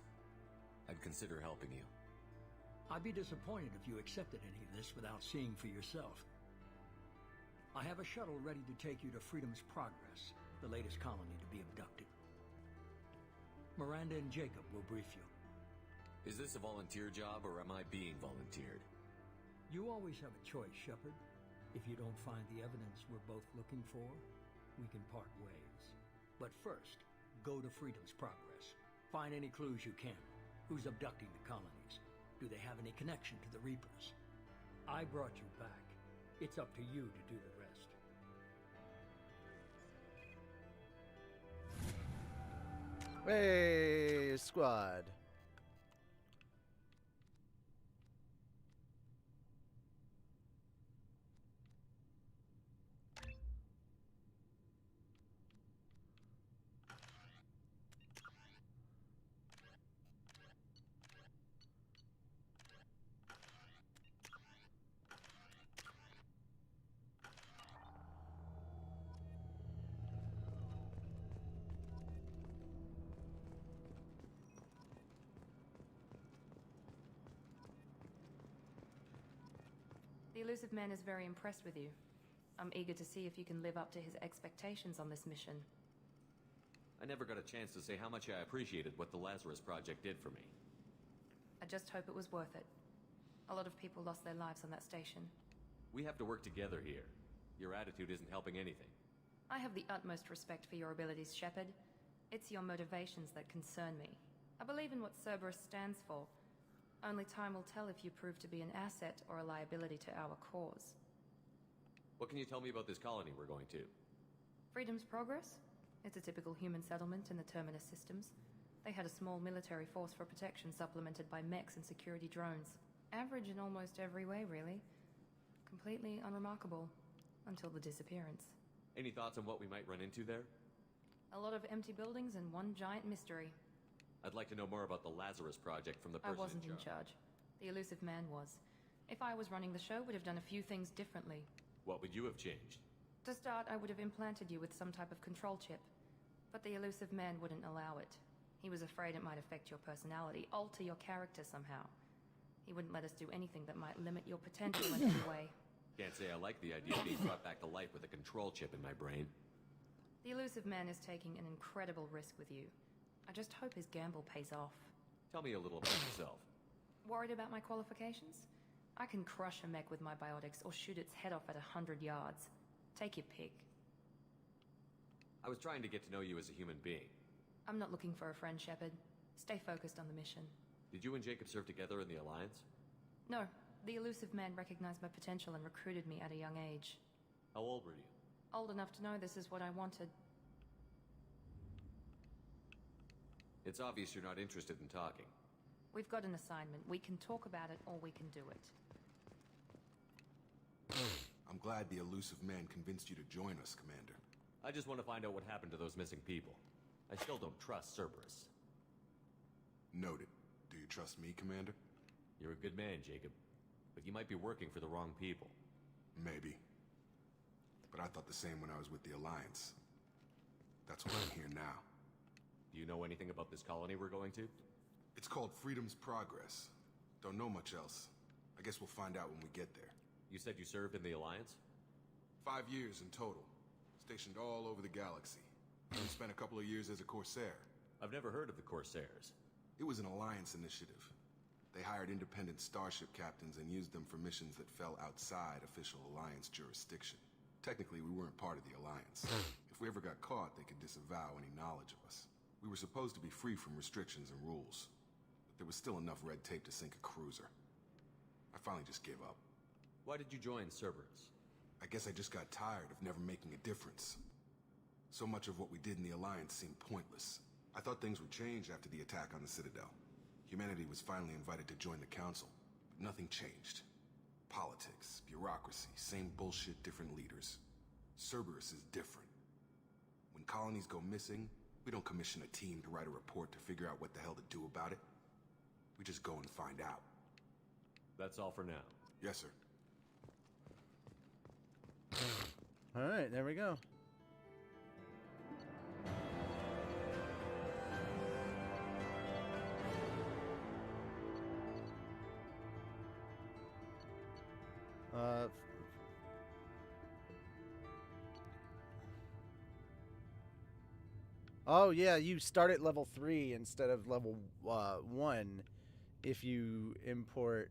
I'd consider helping you. I'd be disappointed if you accepted any of this without seeing for yourself. I have a shuttle ready to take you to Freedom's Progress, the latest colony to be abducted. Miranda and Jacob will brief you. Is this a volunteer job, or am I being volunteered? You always have a choice, Shepard. If you don't find the evidence we're both looking for, we can part ways. But first, go to Freedom's Progress. Find any clues you can. Who's abducting the colonies? Do they have any connection to the Reapers? I brought you back. It's up to you to do the rest. Hey, squad. The elusive man is very impressed with you. I'm eager to see if you can live up to his expectations on this mission. I never got a chance to say how much I appreciated what the Lazarus Project did for me. I just hope it was worth it. A lot of people lost their lives on that station. We have to work together here. Your attitude isn't helping anything. I have the utmost respect for your abilities, Shepard. It's your motivations that concern me. I believe in what Cerberus stands for. Only time will tell if you prove to be an asset or a liability to our cause. What can you tell me about this colony we're going to? Freedom's Progress? It's a typical human settlement in the Terminus systems. They had a small military force for protection supplemented by mechs and security drones. Average in almost every way, really. Completely unremarkable. Until the disappearance. Any thoughts on what we might run into there? A lot of empty buildings and one giant mystery. I'd like to know more about the Lazarus Project from the person I wasn't in charge. The elusive man was. If I was running the show, would have done a few things differently. What would you have changed? To start, I would have implanted you with some type of control chip. But the elusive man wouldn't allow it. He was afraid it might affect your personality, alter your character somehow. He wouldn't let us do anything that might limit your potential in any way. Can't say I like the idea of being brought back to life with a control chip in my brain. The elusive man is taking an incredible risk with you. I just hope his gamble pays off. Tell me a little about yourself. Worried about my qualifications? I can crush a mech with my biotics or shoot its head off at 100 yards. Take your pick. I was trying to get to know you as a human being. I'm not looking for a friend, Shepard. Stay focused on the mission. Did you and Jacob serve together in the Alliance? No. The elusive man recognized my potential and recruited me at a young age. How old were you? Old enough to know this is what I wanted. It's obvious you're not interested in talking. We've got an assignment. We can talk about it or we can do it. I'm glad the elusive man convinced you to join us, Commander. I just want to find out what happened to those missing people. I still don't trust Cerberus. Noted. Do you trust me, Commander? You're a good man, Jacob. But you might be working for the wrong people. Maybe. But I thought the same when I was with the Alliance. That's why I'm here now. Do you know anything about this colony we're going to? It's called Freedom's Progress. Don't know much else. I guess we'll find out when we get there. You said you served in the Alliance? 5 years in total. Stationed all over the galaxy. Even spent a couple of years as a Corsair. I've never heard of the Corsairs. It was an Alliance initiative. They hired independent starship captains and used them for missions that fell outside official Alliance jurisdiction. Technically, we weren't part of the Alliance. If we ever got caught, they could disavow any knowledge of us. We were supposed to be free from restrictions and rules, but there was still enough red tape to sink a cruiser. I finally just gave up. Why did you join Cerberus? I guess I just got tired of never making a difference. So much of what we did in the Alliance seemed pointless. I thought things would change after the attack on the Citadel. Humanity was finally invited to join the Council, but nothing changed. Politics, bureaucracy, same bullshit, different leaders. Cerberus is different. When colonies go missing, we don't commission a team to write a report to figure out what the hell to do about it. We just go and find out. That's all for now. Yes, sir. Alright, there we go. Oh yeah, you start at level 3 instead of level 1 if you import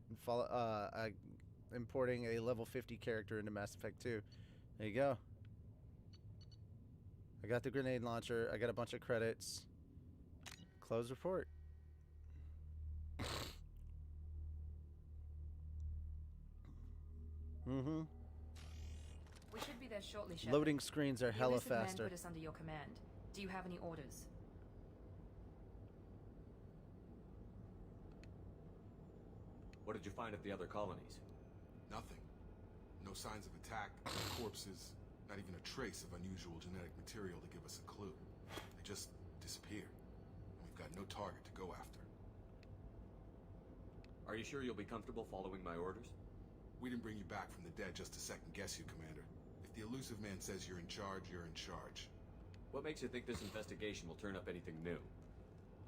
importing a level 50 character into Mass Effect 2. There you go. I got the grenade launcher. I got a bunch of credits. Close report. Mm-hmm. We should be there shortly, Shepard. Loading screens are hella The elusive men faster. put us under your command. Do you have any orders? What did you find at the other colonies? Nothing. No signs of attack, no corpses, not even a trace of unusual genetic material to give us a clue. They just disappeared. And we've got no target to go after. Are you sure you'll be comfortable following my orders? We didn't bring you back from the dead just to second guess you, Commander. If the elusive man says you're in charge, you're in charge. What makes you think this investigation will turn up anything new?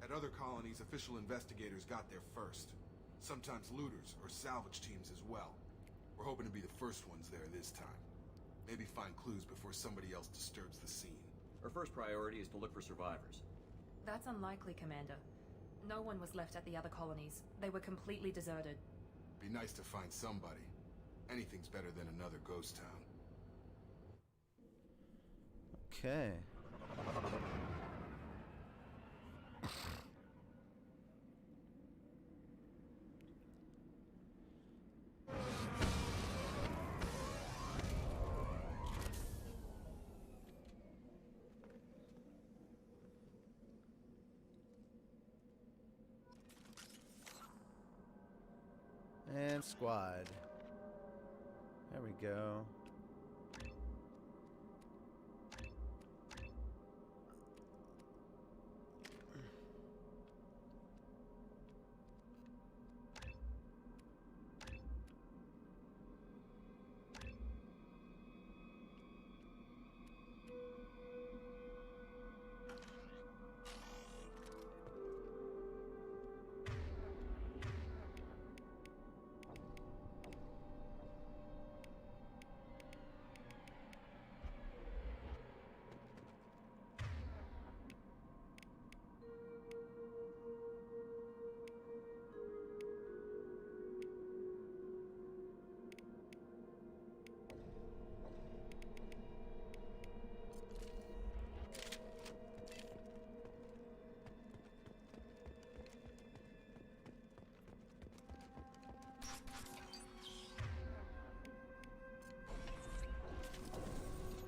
At other colonies, official investigators got there first. Sometimes looters or salvage teams as well. We're hoping to be the first ones there this time. Maybe find clues before somebody else disturbs the scene. Our first priority is to look for survivors. That's unlikely, Commander. No one was left at the other colonies. They were completely deserted. Be nice to find somebody. Anything's better than another ghost town. Okay. And squad. There we go.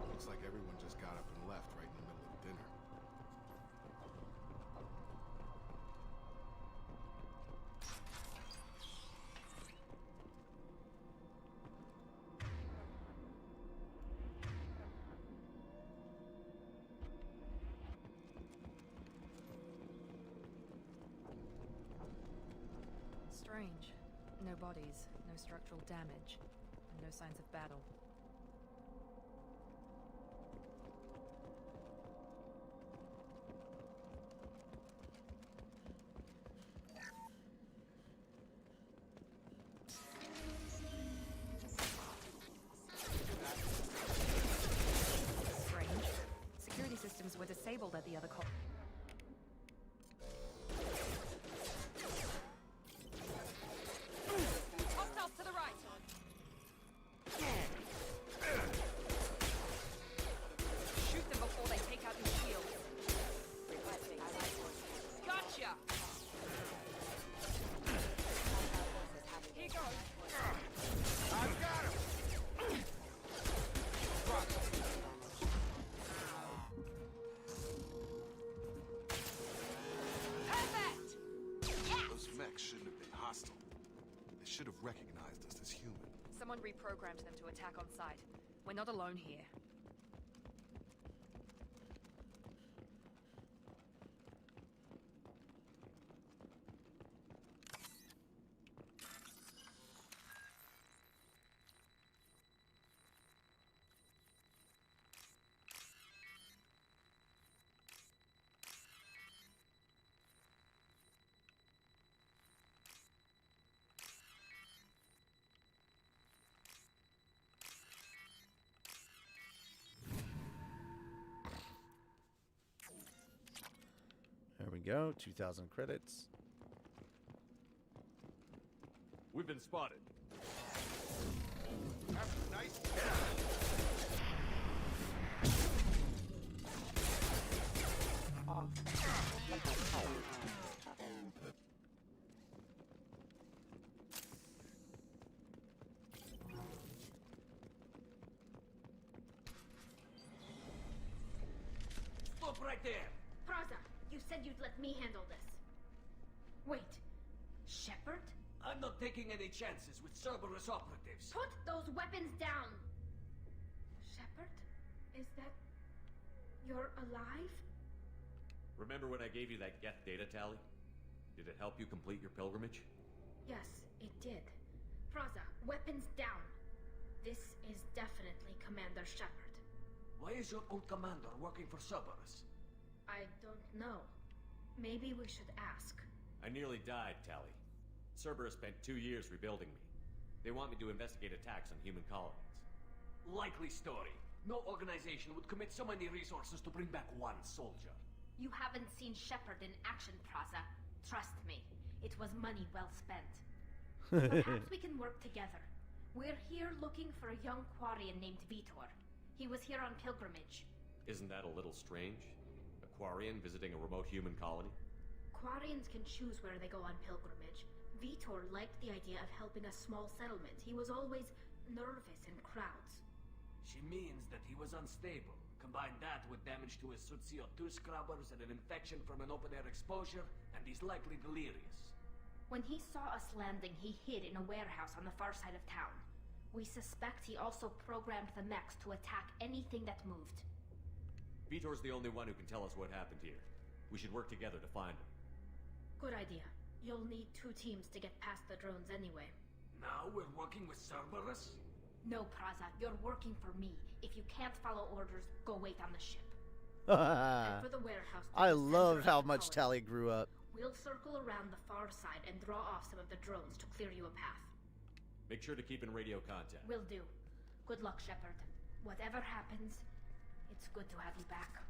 Looks like everyone just got up and left right in the middle of dinner. Strange. No bodies, no structural damage, and no signs of battle. Strange. Security systems were disabled at the other col- Hostiles to the right! Shoot them before they take out these shields. Requesting allied Someone reprogrammed them to attack on sight. We're not alone here. There we go. 2,000 credits. We've been spotted. Nice. Stop right there! Praza, you said you'd let me handle this. Wait, Shepard? I'm not taking any chances with Cerberus operatives. Put those weapons down! Shepard? Is that... you're alive? Remember when I gave you that Geth data tally? Did it help you complete your pilgrimage? Yes, it did. Praza, weapons down. This is definitely Commander Shepard. Why is your old commander working for Cerberus? I don't know. Maybe we should ask. I nearly died, Tally. Cerberus spent 2 years rebuilding me. They want me to investigate attacks on human colonies. Likely story. No organization would commit so many resources to bring back one soldier. You haven't seen Shepard in action, Praza. Trust me, it was money well spent. Perhaps we can work together. We're here looking for a young Quarian named Vitor. He was here on pilgrimage. Isn't that a little strange? A Quarian visiting a remote human colony? Quarians can choose where they go on pilgrimage. Vitor liked the idea of helping a small settlement. He was always nervous in crowds. She means that he was unstable. Combine that with damage to his suit CO2 scrubbers and an infection from an open-air exposure, and he's likely delirious. When he saw us landing, he hid in a warehouse on the far side of town. We suspect he also programmed the mechs to attack anything that moved. Vitor's the only one who can tell us what happened here. We should work together to find him. Good idea. You'll need 2 teams to get past the drones anyway. Now we're working with Cerberus? No, Praza, you're working for me. If you can't follow orders, go wait on the ship. I For the warehouse, love how much Tally grew up. We'll circle around the far side and draw off some of the drones to clear you a path. Make sure to keep in radio contact. Will do. Good luck, Shepard. Whatever happens, it's good to have you back.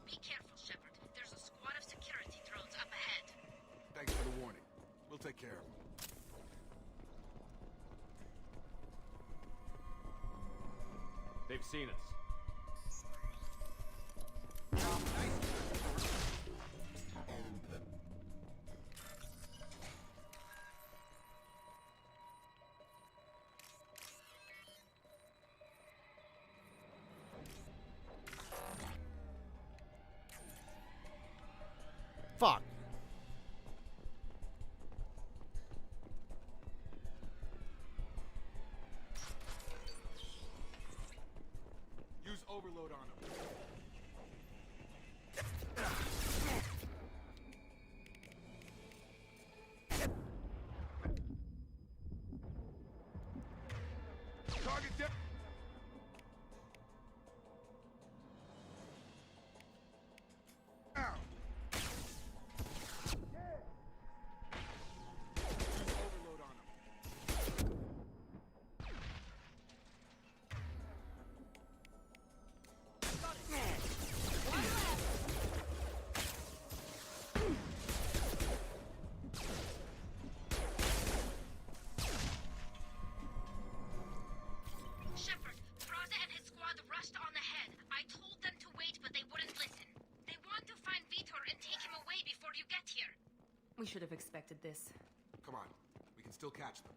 Be careful, Shepard. There's a squad of security drones up ahead. Thanks for the warning. We'll take care of them. They've seen us. Fuck. Use overload on them. Target down. Overload on them. should have expected this. Come on, we can still catch them.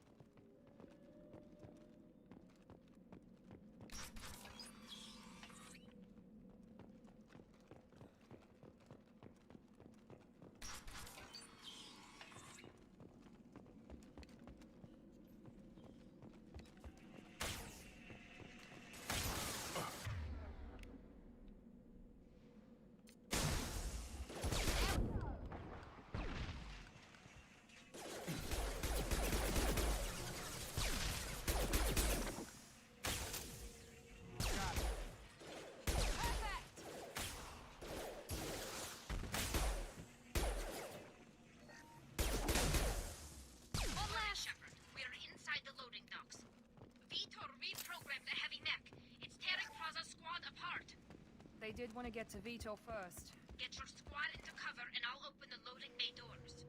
They did want to get to Vitor first. Get your squad into cover and I'll open the loading bay doors.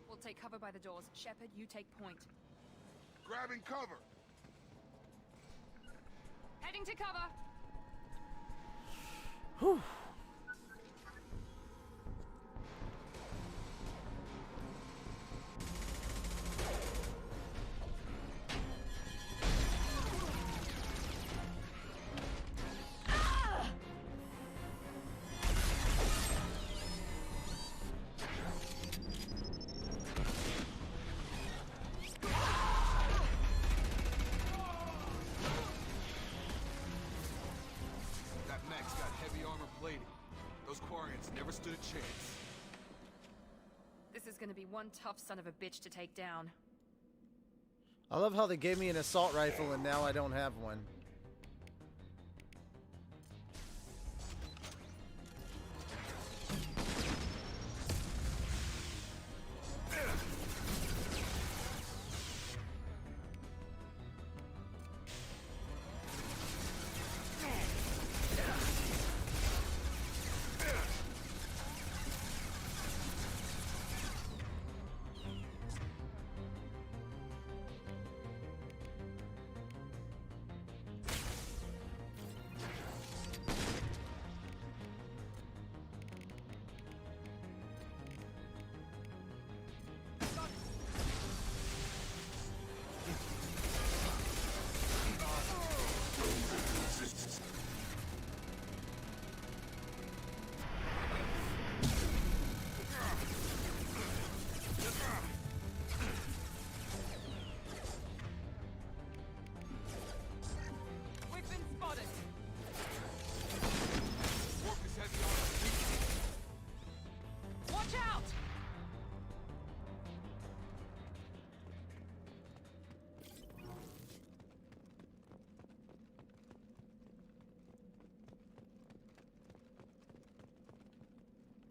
We'll take cover by the doors. Shepard, you take point. Grabbing cover! Heading to cover! Whew. Never stood a chance. This is gonna be one tough son of a bitch to take down. I love how they gave me an assault rifle and now I don't have one.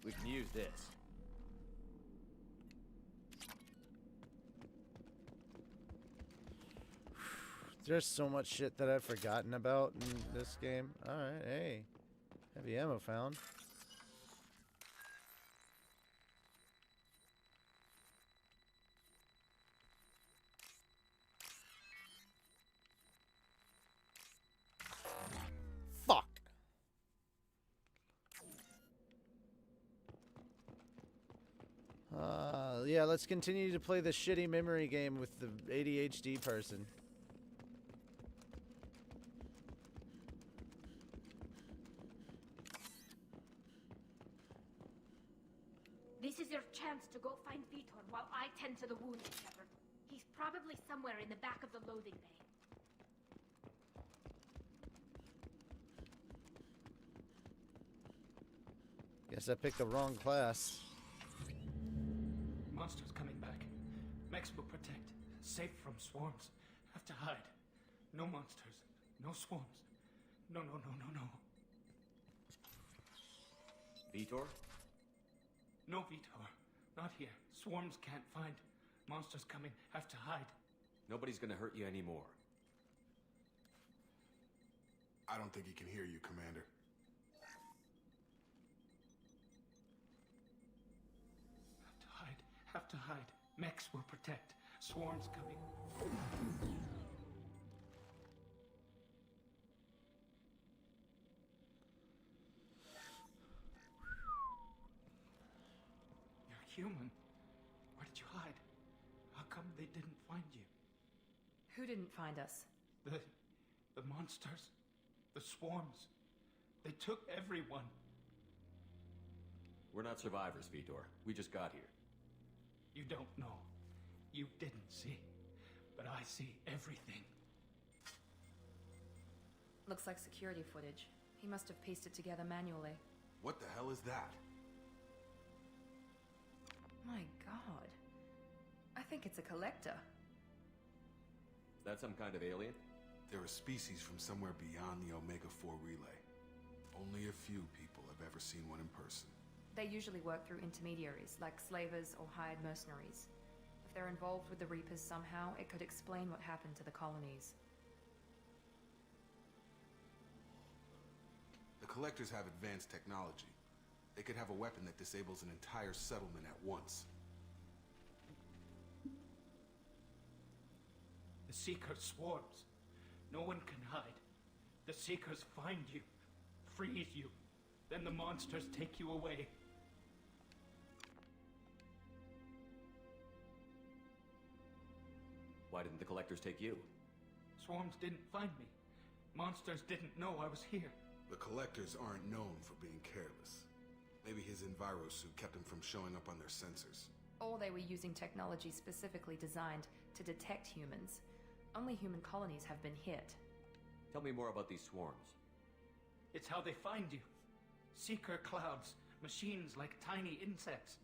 We can use this. There's so much shit that I've forgotten about in this game. Alright, hey. Heavy ammo found. Fuck! Yeah, let's continue to play the shitty memory game with the ADHD person. This is your chance to go find Vitor while I tend to the wounded, Shepard. He's probably somewhere in the back of the loading bay. Guess I picked the wrong class. Monsters coming back. Mechs will protect. Safe from swarms. Have to hide. No monsters. No swarms. No. Vitor? No, Vitor. Not here. Swarms can't find. Monsters coming. Have to hide. Nobody's gonna hurt you anymore. I don't think he can hear you, Commander. Have to hide. Mechs will protect. Swarms coming. You're human. Who didn't find us? The monsters. The swarms. They took everyone. We're not survivors, Vitor. We just got here. You don't know. You didn't see. But I see everything. Looks like security footage. He must have pieced it together manually. What the hell is that? My god. I think it's a collector. Is that some kind of alien? They're a species from somewhere beyond the Omega-4 relay. Only a few people have ever seen one in person. They usually work through intermediaries, like slavers or hired mercenaries. If they're involved with the Reapers somehow, it could explain what happened to the colonies. The Collectors have advanced technology. They could have a weapon that disables an entire settlement at once. The Seeker swarms. No one can hide. The Seekers find you, freeze you, then the monsters take you away. Why didn't the Collectors take you? Swarms didn't find me. Monsters didn't know I was here. The Collectors aren't known for being careless. Maybe his envirosuit kept him from showing up on their sensors. Or they were using technology specifically designed to detect humans. Only human colonies have been hit. Tell me more about these swarms. It's how they find you. Seeker clouds, machines like tiny insects.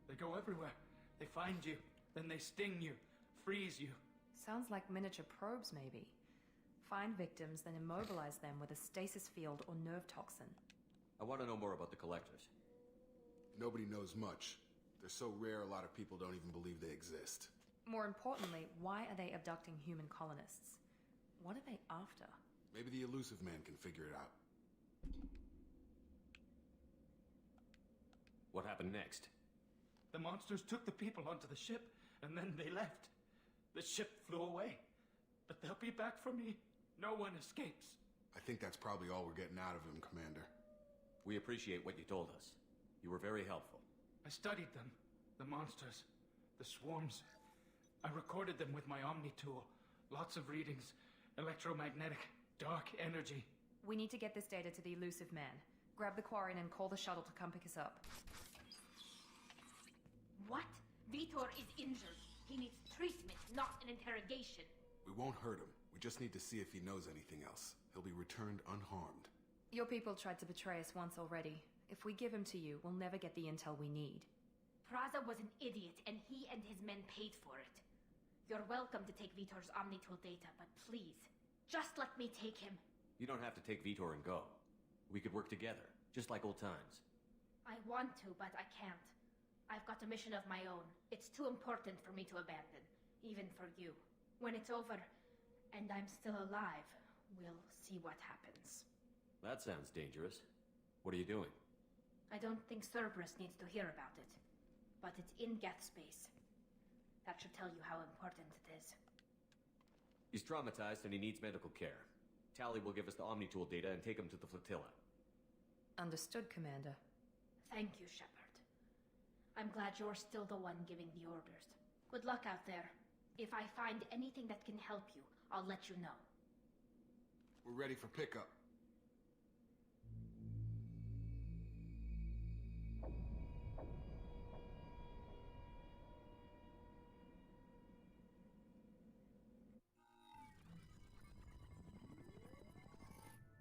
They go everywhere. They find you, then they sting you, freeze you. Sounds like miniature probes, maybe. Find victims, then immobilize them with a stasis field or nerve toxin. I want to know more about the Collectors. Nobody knows much. They're so rare a lot of people don't even believe they exist. More importantly, why are they abducting human colonists? What are they after? Maybe the elusive man can figure it out. What happened next? The monsters took the people onto the ship, and then they left. The ship flew away. But they'll be back for me. No one escapes. I think that's probably all we're getting out of him, Commander. We appreciate what you told us. You were very helpful. I studied them. The monsters. The swarms. I recorded them with my Omni tool. Lots of readings. Electromagnetic. Dark energy. We need to get this data to the elusive man. Grab the Quarian and call the shuttle to come pick us up. What? Vitor is injured. He needs treatment, not an interrogation. We won't hurt him. We just need to see if he knows anything else. He'll be returned unharmed. Your people tried to betray us once already. If we give him to you, we'll never get the intel we need. Praza was an idiot, and he and his men paid for it. You're welcome to take Vitor's Omnitool data, but please, just let me take him. You don't have to take Vitor and go. We could work together, just like old times. I want to, but I can't. I've got a mission of my own. It's too important for me to abandon, even for you. When it's over, and I'm still alive, we'll see what happens. That sounds dangerous. What are you doing? I don't think Cerberus needs to hear about it. But it's in Geth space. That should tell you how important it is. He's traumatized and he needs medical care. Tally will give us the Omnitool data and take him to the flotilla. Understood, Commander. Thank you, Shepard. I'm glad you're still the one giving the orders. Good luck out there. If I find anything that can help you, I'll let you know. We're ready for pickup.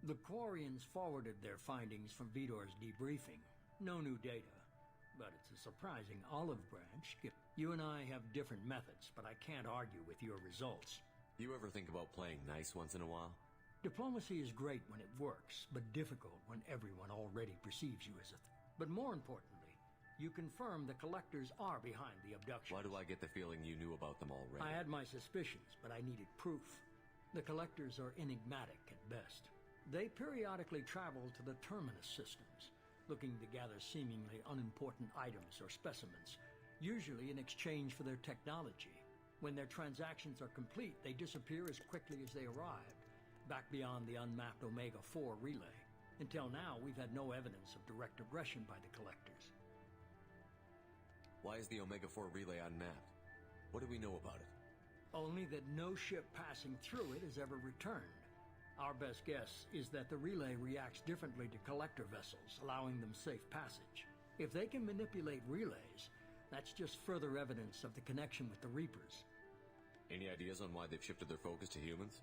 The Quarians forwarded their findings from Vitor's debriefing. No new data. But it's a surprising olive branch. You and I have different methods, but I can't argue with your results. You ever think about playing nice once in a while? Diplomacy is great when it works, but difficult when everyone already perceives you as a But more importantly, you confirm the Collectors are behind the abduction. Why do I get the feeling you knew about them already? I had my suspicions, but I needed proof. The Collectors are enigmatic at best. They periodically travel to the terminus systems, looking to gather seemingly unimportant items or specimens, usually in exchange for their technology. When their transactions are complete, they disappear as quickly as they arrived, back beyond the unmapped Omega-4 relay. Until now, we've had no evidence of direct aggression by the Collectors. Why is the Omega-4 relay unmapped? What do we know about it? Only that no ship passing through it has ever returned. Our best guess is that the relay reacts differently to collector vessels, allowing them safe passage. If they can manipulate relays, that's just further evidence of the connection with the Reapers. Any ideas on why they've shifted their focus to humans?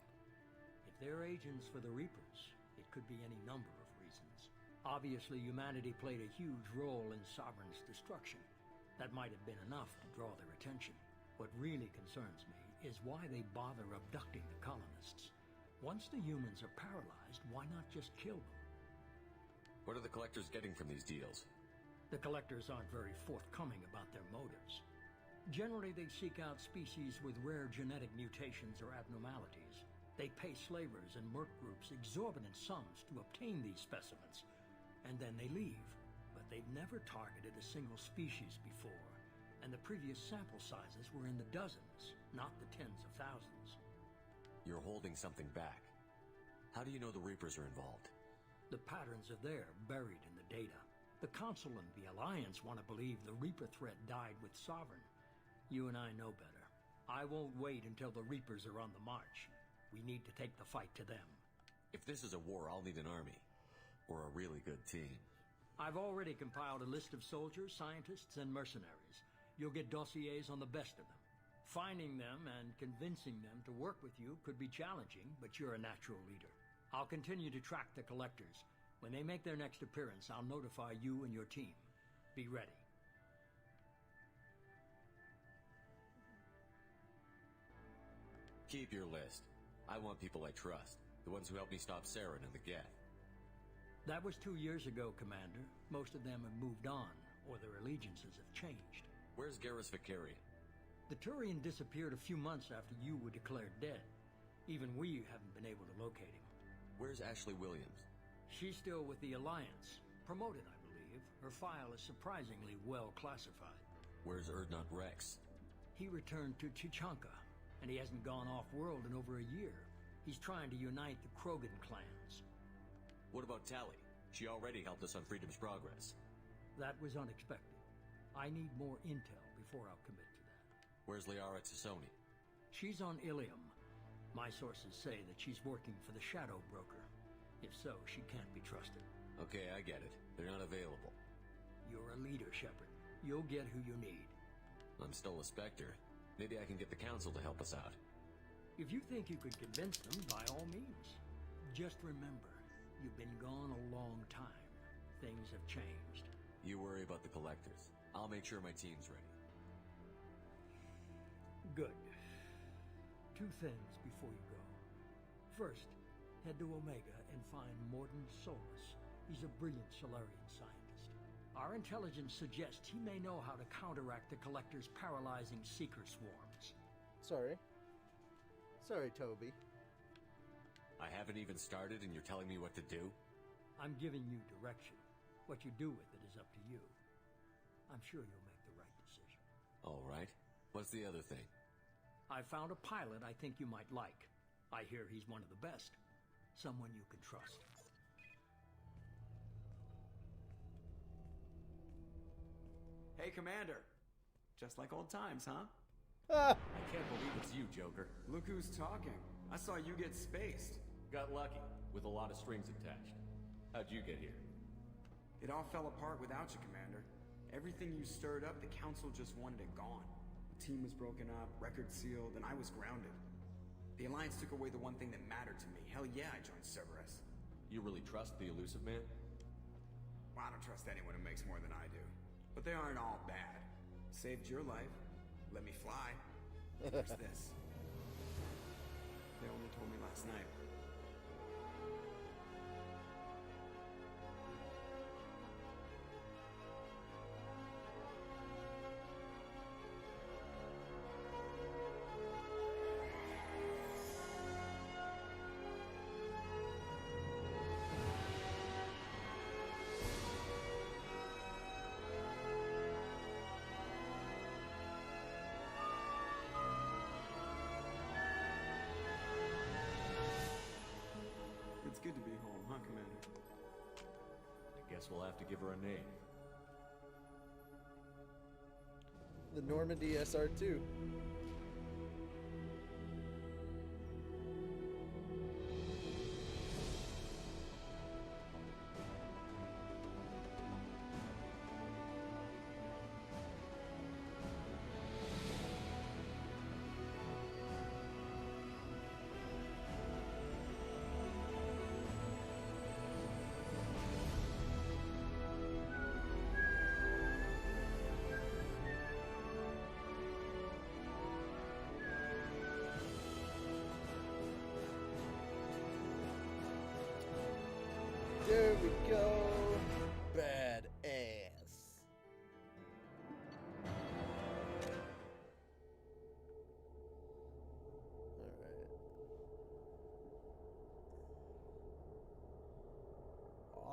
If they're agents for the Reapers, it could be any number of reasons. Obviously, humanity played a huge role in Sovereign's destruction. That might have been enough to draw their attention. What really concerns me is why they bother abducting the colonists. Once the humans are paralyzed, why not just kill them? What are the collectors getting from these deals? The collectors aren't very forthcoming about their motives. Generally, they seek out species with rare genetic mutations or abnormalities. They pay slavers and merc groups exorbitant sums to obtain these specimens, and then they leave. But they've never targeted a single species before, and the previous sample sizes were in the dozens, not the tens of thousands. You're holding something back. How do you know the Reapers are involved? The patterns are there, buried in the data. The Council and the Alliance want to believe the Reaper threat died with Sovereign. You and I know better. I won't wait until the Reapers are on the march. We need to take the fight to them. If this is a war, I'll need an army. Or a really good team. I've already compiled a list of soldiers, scientists, and mercenaries. You'll get dossiers on the best of them. Finding them and convincing them to work with you could be challenging, but you're a natural leader. I'll continue to track the collectors. When they make their next appearance, I'll notify you and your team. Be ready. Keep your list. I want people I trust. The ones who helped me stop Saren and the Geth. That was 2 years ago, Commander. Most of them have moved on, or their allegiances have changed. Where's Garrus Vicarian? The Turian disappeared a few months after you were declared dead. Even we haven't been able to locate him. Where's Ashley Williams? She's still with the Alliance. Promoted, I believe. Her file is surprisingly well classified. Where's Erdnot Rex? He returned to Chichanka, and he hasn't gone off-world in over a year. He's trying to unite the Krogan clans. What about Tali? She already helped us on Freedom's Progress. That was unexpected. I need more intel before I'll commit to that. Where's Liara Tassoni? She's on Ilium. My sources say that she's working for the Shadow Broker. If so, she can't be trusted. Okay, I get it. They're not available. You're a leader, Shepard. You'll get who you need. I'm still a Spectre. Maybe I can get the Council to help us out. If you think you could convince them, by all means. Just remember, you've been gone a long time. Things have changed. You worry about the Collectors. I'll make sure my team's ready. Good. 2 things before you go. First, head to Omega and find Mordin Solus. He's a brilliant Solarian scientist. Our intelligence suggests he may know how to counteract the Collector's paralyzing Seeker swarms. Sorry, Toby. I haven't even started and you're telling me what to do? I'm giving you direction. What you do with it is up to you. I'm sure you'll make the right decision. All right. What's the other thing? I found a pilot I think you might like. I hear he's one of the best. Someone you can trust. Hey, Commander. Just like old times, huh? I can't believe it's you, Joker. Look who's talking. I saw you get spaced. Got lucky, with a lot of strings attached. How'd you get here? It all fell apart without you, Commander. Everything you stirred up, the Council just wanted it gone. The team was broken up, record sealed, and I was grounded. The Alliance took away the one thing that mattered to me. Hell yeah, I joined Cerberus. You really trust the Elusive Man? Well, I don't trust anyone who makes more than I do. But they aren't all bad. Saved your life. Let me fly. What's this? They only told me last night. It's good to be home, huh, Commander? I guess we'll have to give her a name. The Normandy SR2.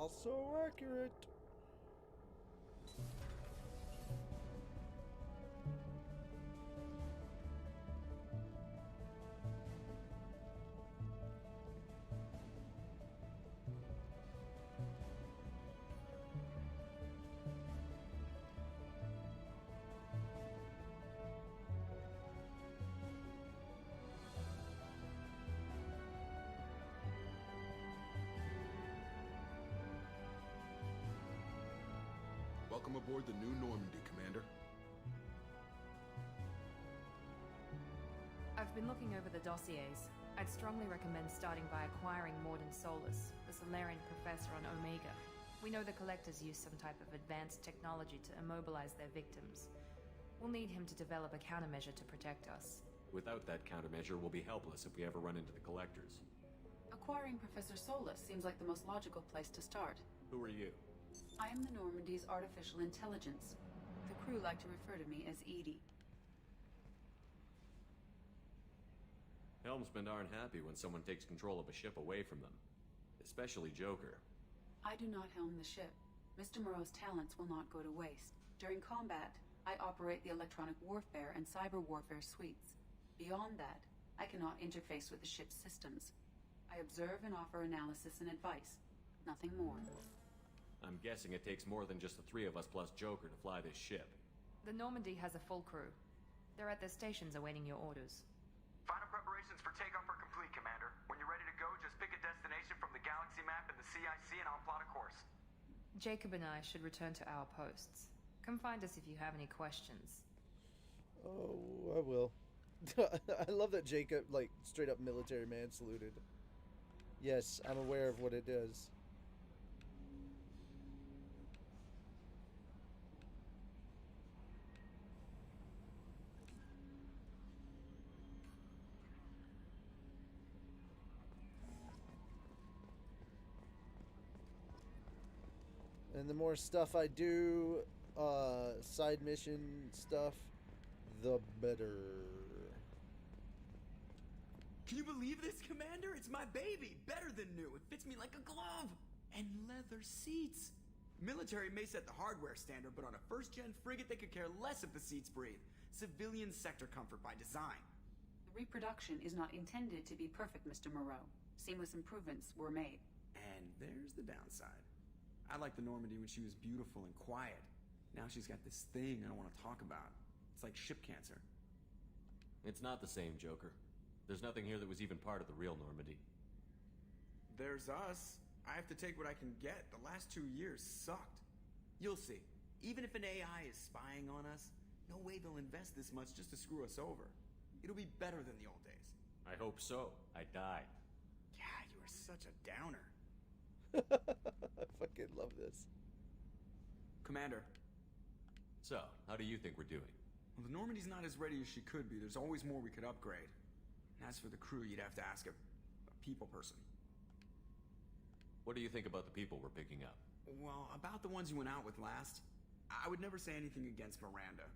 So accurate. Welcome aboard the new Normandy, Commander. I've been looking over the dossiers. I'd strongly recommend starting by acquiring Morden Solus, the Solarian professor on Omega. We know the Collectors use some type of advanced technology to immobilize their victims. We'll need him to develop a countermeasure to protect us. Without that countermeasure, we'll be helpless if we ever run into the Collectors. Acquiring Professor Solus seems like the most logical place to start. Who are you? I am the Normandy's artificial intelligence. The crew like to refer to me as Edie. Helmsmen aren't happy when someone takes control of a ship away from them. Especially Joker. I do not helm the ship. Mr. Moreau's talents will not go to waste. During combat, I operate the electronic warfare and cyber warfare suites. Beyond that, I cannot interface with the ship's systems. I observe and offer analysis and advice. Nothing more. I'm guessing it takes more than just the three of us plus Joker to fly this ship. The Normandy has a full crew. They're at their stations awaiting your orders. Final preparations for takeoff are complete, Commander. When you're ready to go, just pick a destination from the galaxy map and the CIC and I'll plot a course. Jacob and I should return to our posts. Come find us if you have any questions. Oh, I will. I love that Jacob, like, straight up military man saluted. Yes, I'm aware of what it does. And the more stuff I do, side mission stuff, the better. Can you believe this, Commander? It's my baby! Better than new. It fits me like a glove! And leather seats! Military may set the hardware standard, but on a first-gen frigate, they could care less if the seats breathe. Civilian sector comfort by design. The reproduction is not intended to be perfect, Mr. Moreau. Seamless improvements were made. And there's the downside. I liked the Normandy when she was beautiful and quiet. Now she's got this thing I don't want to talk about. It's like ship cancer. It's not the same, Joker. There's nothing here that was even part of the real Normandy. There's us. I have to take what I can get. The last 2 years sucked. You'll see. Even if an AI is spying on us, no way they'll invest this much just to screw us over. It'll be better than the old days. I hope so. I died. Yeah, you are such a downer. I fucking love this. Commander. So, how do you think we're doing? Well, the Normandy's not as ready as she could be. There's always more we could upgrade. And as for the crew, you'd have to ask a people person. What do you think about the people we're picking up? Well, about the ones you went out with last, I would never say anything against Miranda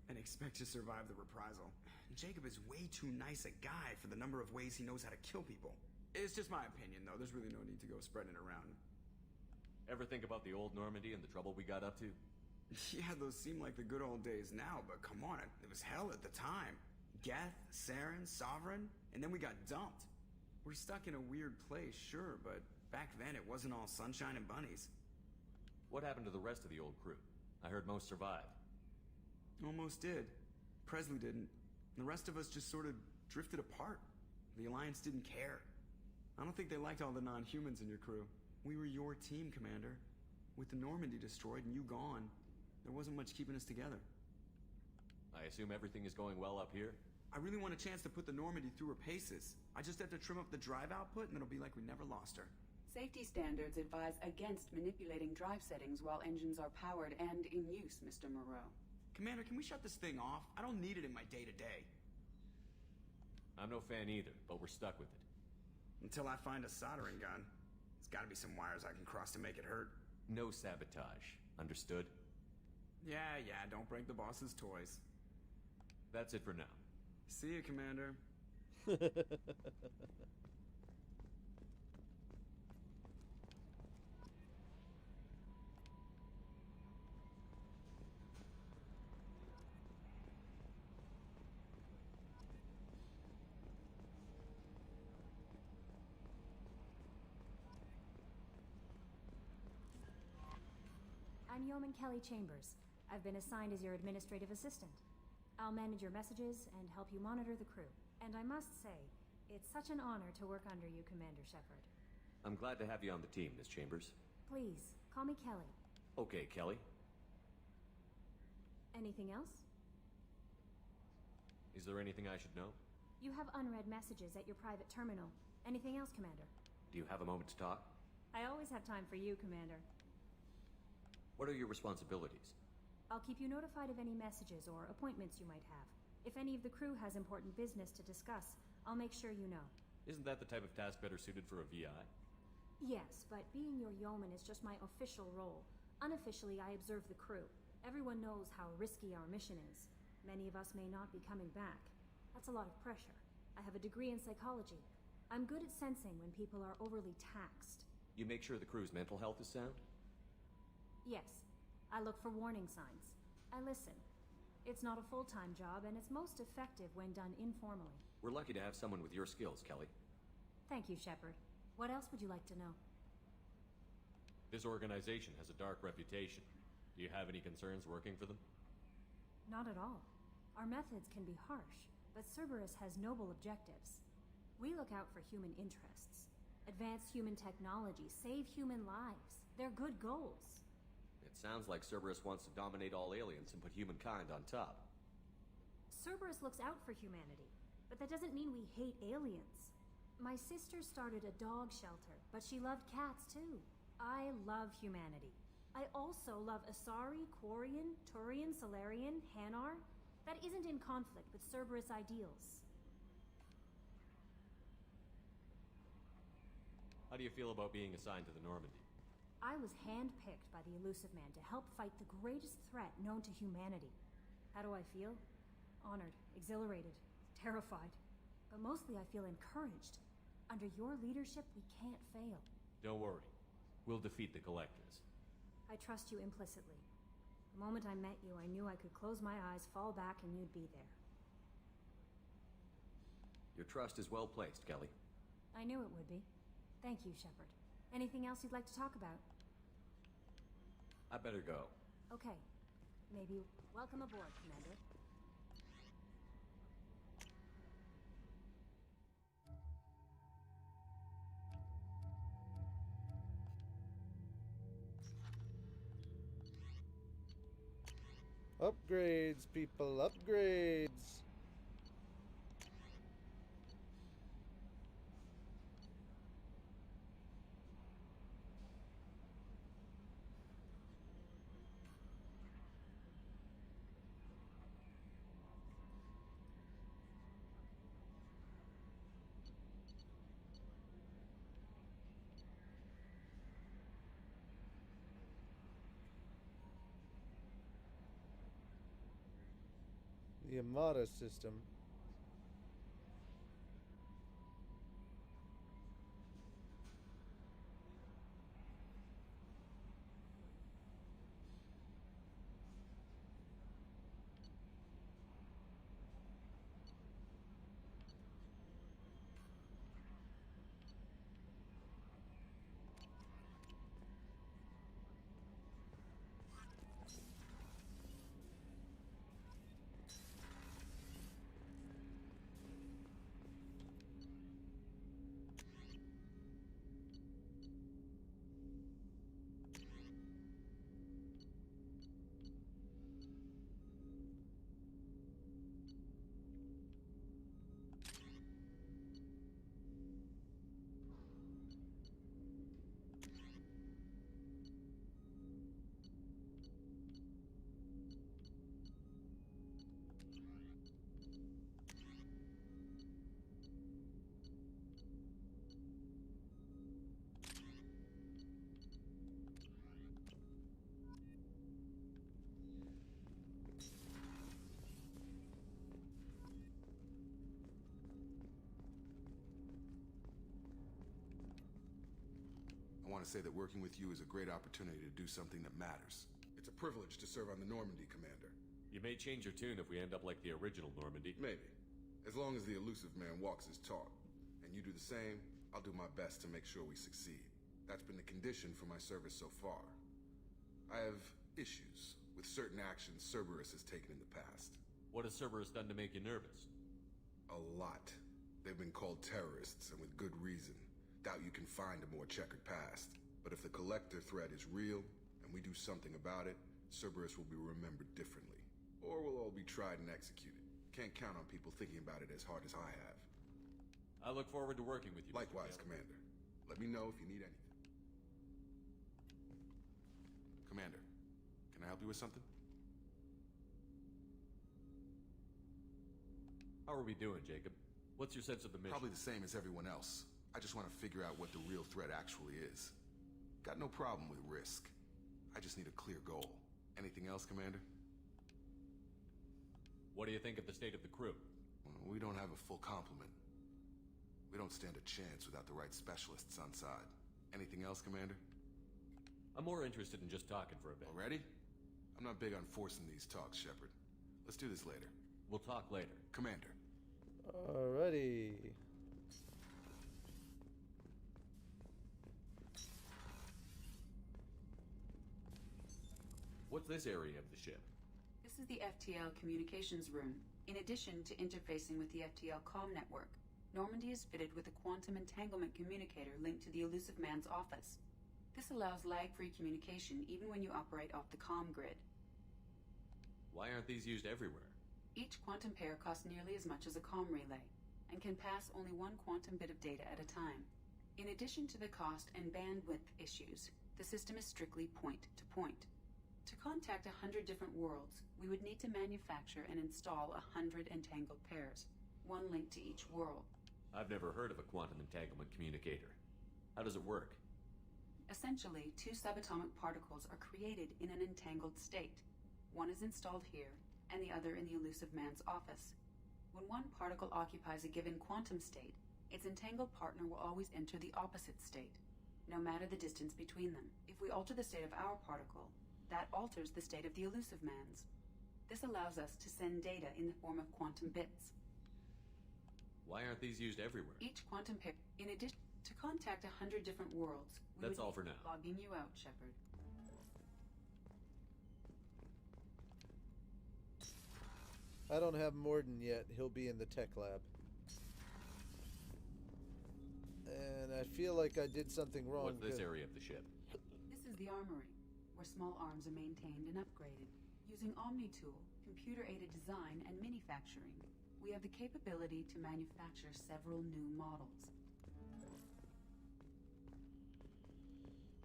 and expect to survive the reprisal. Jacob is way too nice a guy for the number of ways he knows how to kill people. It's just my opinion, though. There's really no need to go spreading it around. Ever think about the old Normandy and the trouble we got up to? Yeah, those seem like the good old days now, but come on, it was hell at the time. Geth, Saren, Sovereign, and then we got dumped. We're stuck in a weird place, sure, but back then it wasn't all sunshine and bunnies. What happened to the rest of the old crew? I heard most survived. Almost did. Presley didn't. The rest of us just sort of drifted apart. The Alliance didn't care. I don't think they liked all the non-humans in your crew. We were your team, Commander. With the Normandy destroyed and you gone, there wasn't much keeping us together. I assume everything is going well up here? I really want a chance to put the Normandy through her paces. I just have to trim up the drive output and it'll be like we never lost her. Safety standards advise against manipulating drive settings while engines are powered and in use, Mr. Moreau. Commander, can we shut this thing off? I don't need it in my day-to-day. I'm no fan either, but we're stuck with it. Until I find a soldering gun. There's gotta be some wires I can cross to make it hurt. No sabotage. Understood? Yeah, don't break the boss's toys. That's it for now. See you, Commander. I'm Yeoman Kelly Chambers. I've been assigned as your administrative assistant. I'll manage your messages and help you monitor the crew. And I must say, it's such an honor to work under you, Commander Shepard. I'm glad to have you on the team, Miss Chambers. Please, call me Kelly. Okay, Kelly. Anything else? Is there anything I should know? You have unread messages at your private terminal. Anything else, Commander? Do you have a moment to talk? I always have time for you, Commander. What are your responsibilities? I'll keep you notified of any messages or appointments you might have. If any of the crew has important business to discuss, I'll make sure you know. Isn't that the type of task better suited for a VI? Yes, but being your yeoman is just my official role. Unofficially, I observe the crew. Everyone knows how risky our mission is. Many of us may not be coming back. That's a lot of pressure. I have a degree in psychology. I'm good at sensing when people are overly taxed. You make sure the crew's mental health is sound? Yes. I look for warning signs. I listen. It's not a full-time job, and it's most effective when done informally. We're lucky to have someone with your skills, Kelly. Thank you, Shepard. What else would you like to know? This organization has a dark reputation. Do you have any concerns working for them? Not at all. Our methods can be harsh, but Cerberus has noble objectives. We look out for human interests. Advance human technology, save human lives. They're good goals. It sounds like Cerberus wants to dominate all aliens and put humankind on top. Cerberus looks out for humanity, but that doesn't mean we hate aliens. My sister started a dog shelter, but she loved cats too. I love humanity. I also love Asari, Quarian, Turian, Solarian, Hanar. That isn't in conflict with Cerberus ideals. How do you feel about being assigned to the Normandy? I was handpicked by the Elusive Man to help fight the greatest threat known to humanity. How do I feel? Honored, exhilarated, terrified. But mostly I feel encouraged. Under your leadership, we can't fail. Don't worry. We'll defeat the Collectors. I trust you implicitly. The moment I met you, I knew I could close my eyes, fall back, and you'd be there. Your trust is well placed, Kelly. I knew it would be. Thank you, Shepard. Anything else you'd like to talk about? I better go. Okay. Maybe welcome aboard, Commander. Upgrades, people, upgrades. The Amada system. I want to say that working with you is a great opportunity to do something that matters. It's a privilege to serve on the Normandy, Commander. You may change your tune if we end up like the original Normandy. Maybe. As long as the Elusive Man walks his talk, and you do the same, I'll do my best to make sure we succeed. That's been the condition for my service so far. I have issues with certain actions Cerberus has taken in the past. What has Cerberus done to make you nervous? A lot. They've been called terrorists, and with good reason. Doubt you can find a more checkered past. But if the Collector threat is real, and we do something about it, Cerberus will be remembered differently. Or we'll all be tried and executed. Can't count on people thinking about it as hard as I have. I look forward to working with you. Likewise, Commander. Let me know if you need anything. Commander, can I help you with something? How are we doing, Jacob? What's your sense of the mission? Probably the same as everyone else. I just want to figure out what the real threat actually is. Got no problem with risk. I just need a clear goal. Anything else, Commander? What do you think of the state of the crew? Well, we don't have a full complement. We don't stand a chance without the right specialists on side. Anything else, Commander? I'm more interested in just talking for a bit. Already? I'm not big on forcing these talks, Shepard. Let's do this later. We'll talk later. Commander. Alrighty. What's this area of the ship? This is the FTL communications room. In addition to interfacing with the FTL comm network, Normandy is fitted with a quantum entanglement communicator linked to the Elusive Man's office. This allows lag-free communication even when you operate off the comm grid. Why aren't these used everywhere? Each quantum pair costs nearly as much as a comm relay, and can pass only one quantum bit of data at a time. In addition to the cost and bandwidth issues, the system is strictly point-to-point. To contact 100 different worlds, we would need to manufacture and install 100 entangled pairs, one link to each world. I've never heard of a quantum entanglement communicator. How does it work? Essentially, two subatomic particles are created in an entangled state. One is installed here, and the other in the Elusive Man's office. When one particle occupies a given quantum state, its entangled partner will always enter the opposite state, no matter the distance between them. If we alter the state of our particle, that alters the state of the Elusive Man's. This allows us to send data in the form of quantum bits. Why aren't these used everywhere? Each quantum pair, in addition to contact 100 different worlds, That's all for now. Logging you out, Shepard. I don't have Morden yet. He'll be in the tech lab. And I feel like I did something wrong. What's this area of the ship? This is the armory, where small arms are maintained and upgraded. Using ME2, computer-aided design and manufacturing, we have the capability to manufacture several new models.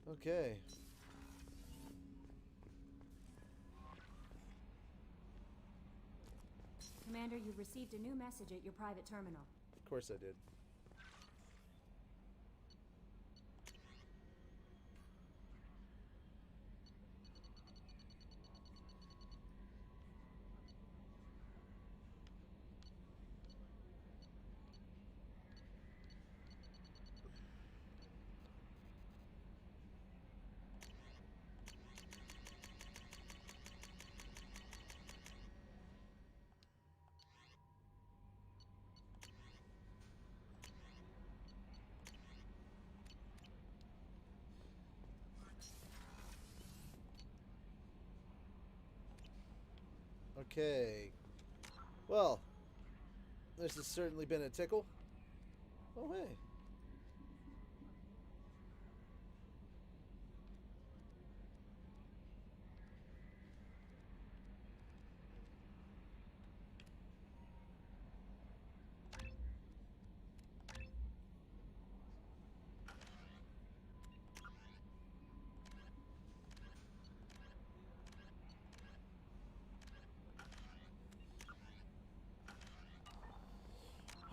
Okay. Commander, you've received a new message at your private terminal. Of course I did. Okay. Well, this has certainly been a tickle. Oh, hey.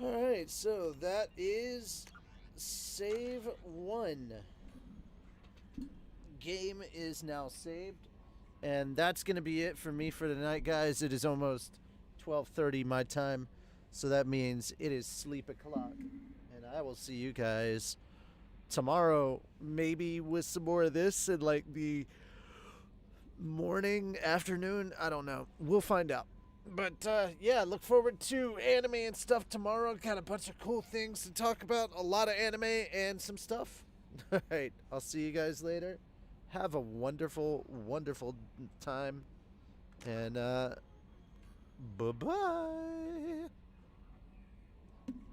Alright, so that is save 1. Game is now saved. And that's going to be it for me for tonight, guys. It is almost 12:30 my time. So that means it is sleep o'clock. And I will see you guys tomorrow, maybe with some more of this in like the morning, afternoon. I don't know. We'll find out. But, yeah, look forward to anime and stuff tomorrow. Got a bunch of cool things to talk about. A lot of anime and some stuff. Alright, I'll see you guys later. Have a wonderful, wonderful time. And bye-bye.